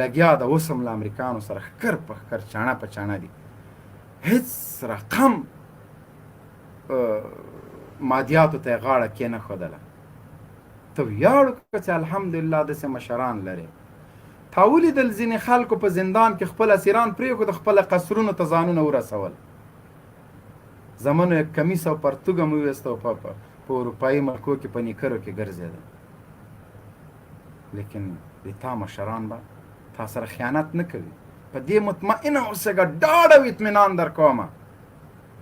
لګیا د اوس هم له امریکانو سره ښکر په ښکر چاڼه په چاڼه دي. هېڅ رقم مادیاتو ته یې غاړه کېنښودله. ته ویاړ وکړه چې الحمدلله داسې مشران لرې. تا ولیدل ځینې خلکو په زندان کې خپل اسیران پرېښود، خپله قصرونو ته ځانونه ورسول. زمنو یې کمیس او پرتوګ هم وویسته او په اروپایي ملکو کې په نیکرو کې ګرځېده. لیکن د تا مشران به تا سره خیانت نه کوي. په دې مطمئنه اوسېږه، ډاډ او اطمینان در کومه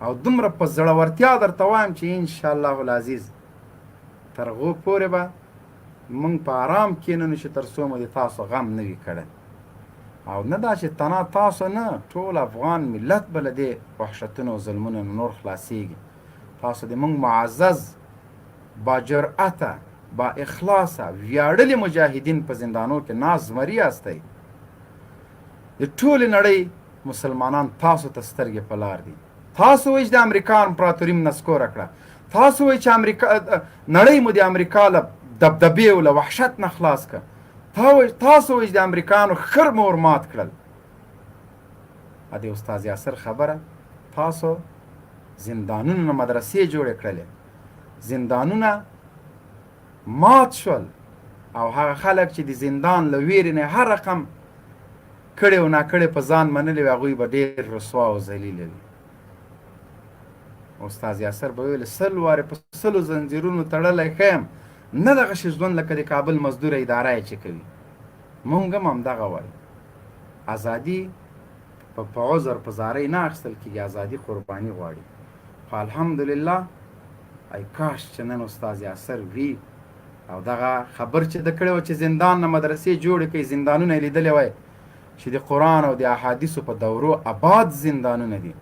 او دومره په زړورتیا درته وایم چې انشاءالله العزیز تر هغو پورې به موږ په آرام کښېنو چې تر څو مو د تاسو غم نه وي کړی. او نه دا چې تنها تاسو نه، ټول افغان ملت به له دې وحشتونو او ظلمونو نور خلاصېږي. تاسو د موږ معزز، با جرأته، با اخلاصه، ویاړلي مجاهدین په زندانو کې ناز زمري یاستئ. د ټولې نړۍ مسلمانان تاسو ته سترګې په لار دي. تاسو وایئ چې د امریکا امپراتوري م نسکوره کړه، تاسو وایئ چې نړۍ مو د امریکا له دبدبې او له وحشت نه خلاص کړه، تاسو وایئ چې د امریکایانو خر مو ور مات کړل. د استاد یاسر خبره، تاسو زندانونه نه مدرسې جوړې کړلې، زندانونه مات شول او هغه خلک چې د زندان له ویرې نه هر رقم کړې او ناکړې په ځان منلې وي، هغوی به ډېر رسوا او ذلیله وي. استاد یاسر به ویل 100 وارې په 100 زنځیرونو تړلی ښه یم، نه دغسې ژوند لکه د کابل مزدوره اداره یې چې کوي. مونږ هم همدغه وایو. ازادي په عذر په زارۍ نه اخیستل کېږي، ازادي قرباني غواړي. خو الحمدلله ای کاش چې نن استاد یاسر وي او دغه خبر چې د کړی و چې زندان نه مدرسې جوړې کړي، زندانونه یې لیدلی وای چې د قرآن او د احادیثو په دورو آباد زندانونه دي.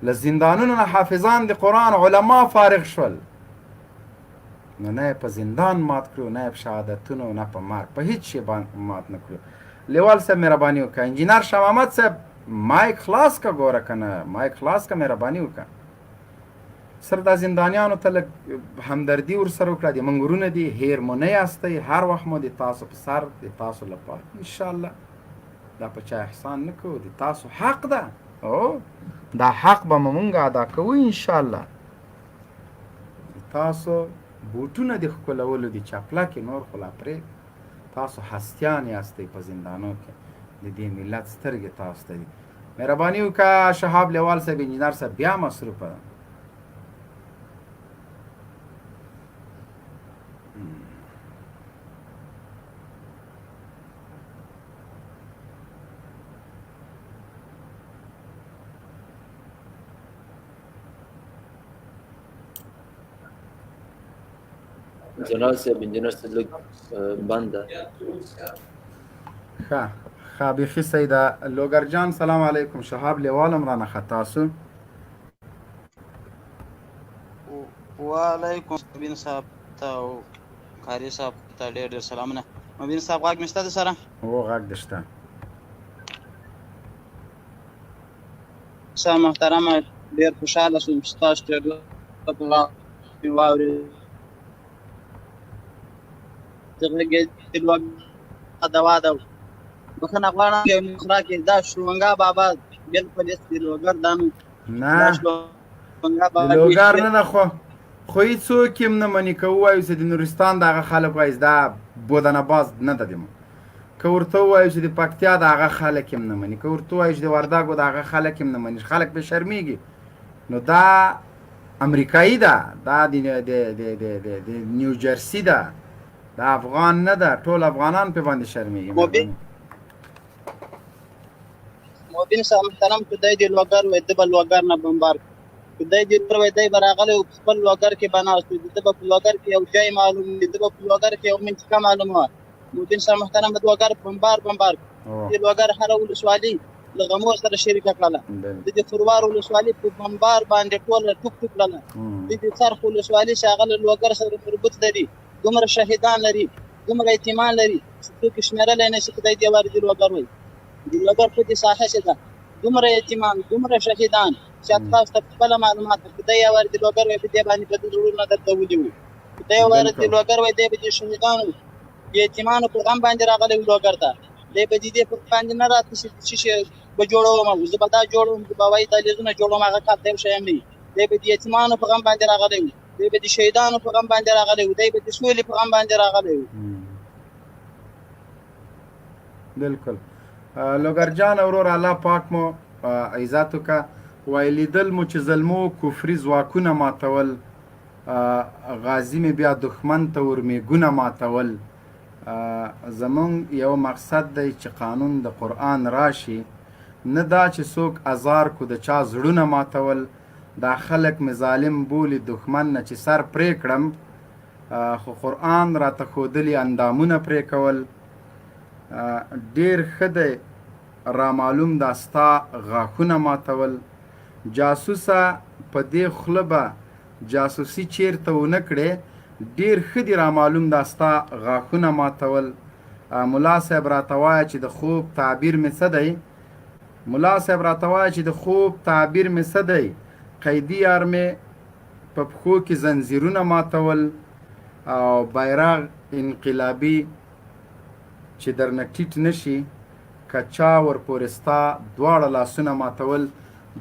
له زندانونو نه حافظان د قرآن علما فارغ شول، نو نه په زندان مات کړو، نه په شهادتونو، نه په مرګ، په هیڅ شي مات نه کړو. لیوال صاحب مهرباني وکړه. انجینر شاه محمد صاحب مایک خلاص که ګوره که نه، مایک خلاص که، مهرباني وکړه. سر دا زندانیانو ته لږ همدردي ورسره وکړه. د موږ ورونه دي، هیر مو نه یاستئ، هر وخت مو د تاسو په سر، د تاسو لپاره انشاءالله. دا په چا احسان نه کوو، د تاسو حق ده. او دا حق به مونږ ادا کوو انشاءالله. تاسو بوټونه د ښکلولو دي، چپلکې نور خو لا پرېږدئ. تاسو هستیان یاستئ په زندانو کې، د دې ملت سترګې تاسو ته دي. مهرباني وکړه شهاب لیوال صاحب، انجینر صاحب بیا مصروفه ده. جنرال صاحب انجینر صاحب لږ بند ده. ښه بیخي صحیح ده. لوګر جان سلام علیکم. شهاب لیوالم رانه خطا سو. وعلیکم مبین صاحب ته او قاري صاحب ته ډېر ډېر سلامونه. مبین صاحب غږ مې شته ده سره؟ هو غږ دې شته. صاحب محترمه ډېر خوشحاله شوم چې تاسو ډېر واورئ. د غږېدل دوا ده. بخښنه غواړم چې مخرا کې دا شرونګا بابا بالکل یې د لوګر دا نو نه لوګر نه ده خو هیڅوک یې نه مني که ووایو چې د نورستان دغه خلک وایي دا بودنه باز نه ده دمو. که ورته ووایو چې د پکتیا د هغه خلک یې نه مني. که ورته ووایو چې د وردګو د هغه خلک یې نه مني. خلک پرې شرمېږي. نو دا امریکایي ده. دا د نیوجرسي ده. دا افغان نه ده. ټول افغانان پرې باندې شرمېږي. مبین صاحب محترم که دی د لوګر وای ده به لوګر نه بمبار کړي. که دی د لوګر وای دی به راغلی و خپل لوګر کې به ناست و. ده به په لوګر کې یو ځای معلوم وي. ده به په لوګر کې یو منطقه معلومه وه. مبین صاحب محترم به د لوګر بمبار کړي. د لوګر هره ولسوالي له غمو سره شریکه کړله. د خروار ولسوالي په بمبار باندې ټوله ټوک ټوک کړله. د څرخ ولسوالي چې هغه له لوګر سره مربوط لري دومره شهیدان لري دومره یتیمان لري چې څوک شمېرلی نه شي. خدای دې واري د لوګر وایي. د لوګر په دې ساحه چې ده دومره یتیمان دومره شهیدان چې تاسو ته خپله معلومات خدای یې واري د لوګر وایي په دې باندې په دې زړونه درته ولي خدای یې واري د لوګر وایي دی به د شهیدانو د یتیمانو په غم باندې راغلی و لوګر ته. دی به د دې په باندې نه راته چې شی به جوړوم زه به دا جوړوم زه به وایي دهلیزونه جوړوم هغه کار ته یو شی هم نه وي. دی به د یتیمانو په غم باندې راغلی و. دی به د شهیدانو په غم باندې راغلی و. دی به د سولې په غم باندې راغلی و. بالکل لوګر جان ورور الله پاک مو عزت وکړه. وایي لیدل مو چې ظلمو کفري ځواکونه ماتول غازي مې بیا دښمن ته ورمېږونه ماتول. زمونږ یو مقصد دی چې قانون د قرآن راشي نه دا چې څوک ازار کو د چا زړونه ماتول. دا خلک مې ظالم بولي دښمن نه چې سر پرې کړم خو قرآن راته ښودلي اندامونه پرې کول. ډېر ښه دی رامعلوم دا ستا غاښونه ماتول. جاسوسه په دې خوله به جاسوسي چیرته ونه کړې. ډېر ښه دي رامعلوم دا ستا غاښونه ماتول. ملا صاحب راته وایه چې د خوب تعبیر مې څه دی. ملا صاحب راته وایه چې د خوب تعبیر مې څه دی. قیدي یار مې په پښو کې زنځیرونه ماتول او بیرغ انقلابي چې درنه ټیټ نشي که چا ورپورې ستا دواړه لاسونه ماتول.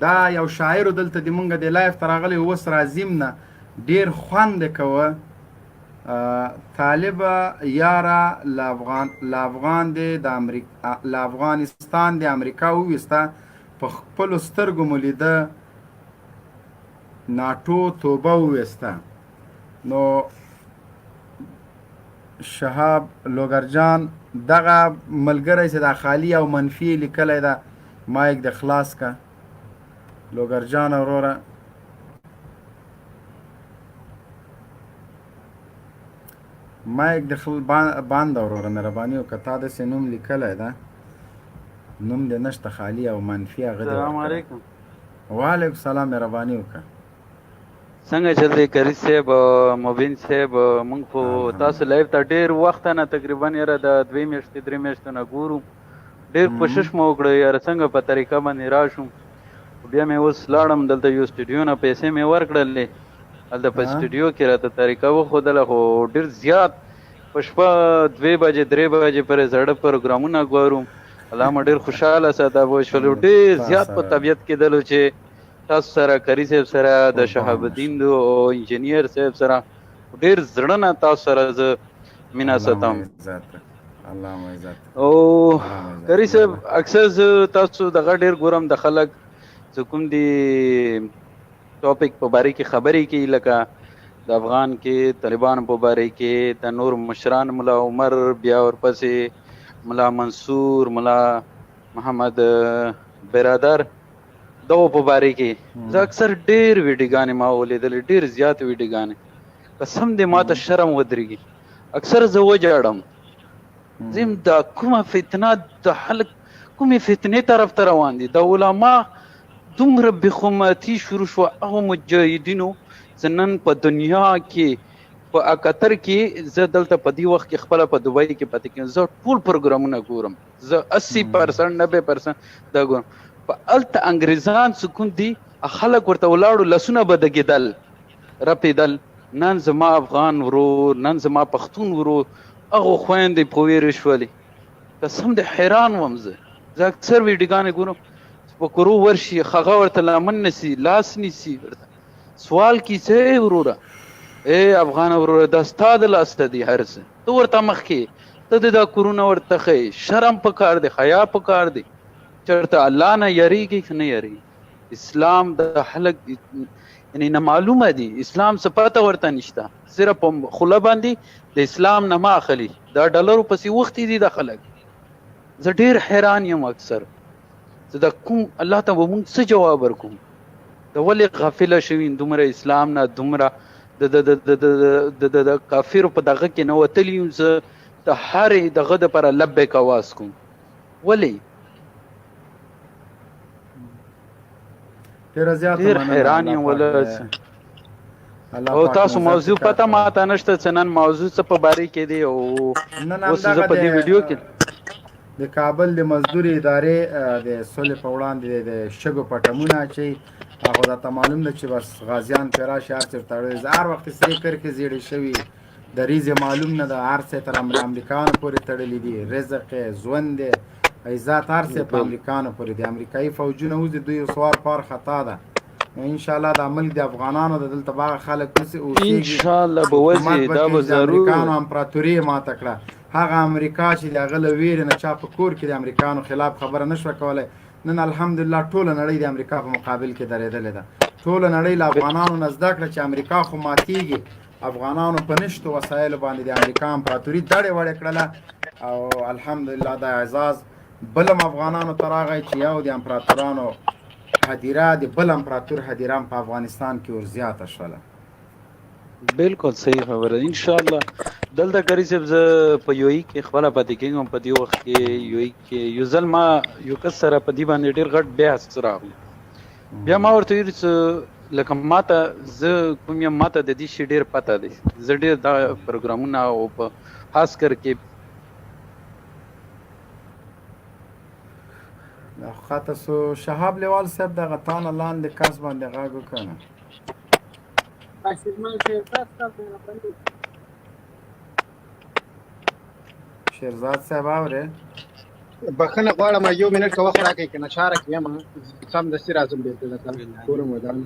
دا یو شاعرو دلته د مونږ د لایف ته راغلی اوس راځیم نه ډېر خوند یې کوه. طالبه یاره له افغان دی له افغانستان د امریکا وویسته په خپلو سترګو مو لیده ناټو توبه وویسته. نو شهاب لوګر جان دغه ملګری چې دا خالی او منفي لیکلی ده مایک د خلاص که. لوګر جان وروره مایک د بانده وروره مهرباني وکړه. تا داسې نوم لیکلی ده نوم دې نشته خالي او منفي هغه دې السلام علیکم. وعلیکم السلام مهرباني وکړه. څنګه چل دی کري صاحب مبین صاحب موږ خو تاسو لایف ته ډېر وخت نه تقریبا یاره د 2 میاشتې 3 میاشتو نه ګورو. ډېر کوشش مو وکړی یاره څنګه په طریقه باندې راشم. بیا مې اوس لاړم دلته یو سټوډیو نه پیسې مې ورکړلې هلته په سټوډیو کې راته طریقه وښودله خو ډېر زیات په شپه 2 بجې 3 بجې پورې زړه پروګرامونه ګورم. الله مو ډېر خوشحاله ساته وشولو. ډېر زیات په طبیعت کېدلو چې تاسو سره کري صاحب سره د شهاب الدین او انجینیر صاحب سره ډېر زړه نه تاسو سره زه مینه ساتم. او کري صاحب اکثر زه تاسو دغه ډېر ګورم د خلک چې کوم دي ټاپک په باره کې خبرې کوي لکه د افغان کې طالبان په باره کې د نور مشران ملا عمر بیا ورپسې ملا منصور ملا محمد برادر دغو په باره کې زه اکثر ډېر ویډیوګانې ما ولیدلې ډېر زیات ویډیوګانې قسم دې ماته شرم ودرېږي اکثر زه وجاړم زم دا کومه فتنه د خلک کومې فتنې طرف ته روان دي د علما دومره بخوماتي شروع شوه هغو مجاهدینو زه نن په دنیا کې په اکتر کې زه دلته په دې وخت کې خپله په دوبۍ کې پاتې کېږم زه ټول پروګرامونه ګورم زه 80% 90% دا ګورم په هلته انګریزان سکون دي خلک ورته ولاړو لاسونه به دګېدل رپېدل نن زما افغان ورور نن زما پښتون ورور هغو خویندې په ویرې شولې قسم د حیران وم زه اکثر ویډیوګانې ګورم په کورو ورشي هغه ورته لمن نیسي لاس نیسي ورته سوال کیسه وروره ای افغان وروره دا ستا د لاسته دي هر څه ته ورته مخکې ته د دا کورونه ورته ښیې شرم پکار دی حیا پکار دی چېرته الله نه یریږي که نه یریږي اسلام د خلک یعنی نه معلومه دي اسلام څه پته ورته نشته صرف په خوله باندې د اسلام نه ما اخلي دا ډالرو پسې وختي دي د خلک زه ډېر حیران یم اکثر زه د کوم الله ته به مونږ څه جواب ورکوم د ولې غافله شوي دومره اسلام نه دومره د کافرو په دغه کې نه وتلي یم زه د هرې دغه دپاره لبیک اواز کوم ولې ډېر حیران یم او تاسو موضوع پته ماته نشته چې نن موضوع څه په باره کې دی او اوس زه په دې ویډیو کې د کابل د مزدوري ادارې د صلح په وړاندې د شګو پټمونه اچوي هغه راته معلوم ده چې بس غازیان پرې راشي هر څه ورته تړلي زه هر وخت سرې کرښې زیړې شوي دریځ یې معلوم نه ده هر څه تر امریکایانو پورې تړلي دي رزق یې ژوند دی عزت هر څه په امریکایانو پورې دي امریکایي فوجونه اوس د دوی سوار پار خطا ده انشاءالله دا ملک د افغانانو د دلته باغ خلک اوسېږي انشاءالله به وځي دا به ضرور امریکایانو امپراتوري یې ماته کړه هغه امریکا چې د هغه له ویرې نه چا په کور کې د امریکایانو خلاف خبره نه شوه کولی نن الحمدلله ټوله نړۍ د امریکا په مقابل کې درېدلې ده ټوله نړۍ له افغانانو نه زده کړه چې امریکا خو ماتېږي افغانانو په نشتو وسایلو باندې د امریکا امپراتوري دړې وړې کړله او الحمدلله دا اعزاز بلم افغانانو ته راغی چې یو د امپراتورانو هدیره د بل امپراتور هدیره هم په افغانستان کې ورزیاته شوله بالکل صحیح خبره ان شاء الله دلته کری صاحب زه په یو ای کې خپله پاتې کېږم په دې وخت کې یو ای کې یو ځل ما یو کس سره په دې باندې ډېر غټ بحث راغلی بیا ما ورته ویل چې لکه ماته زه کوم یم ماته د دې شي ډېر پته دی زه ډېر دا پروګرامونه او په خاص کر کې خاطر سو شهاب لیوال صاحب دغه تانه لاندې کس باندې غږ وکړه شیرزاد صاحب اورې بخښنه غواړم یو منټ که وخت راکړئ که نه چاره کې یم سمدستي راځم بېرته دلته کورم ودان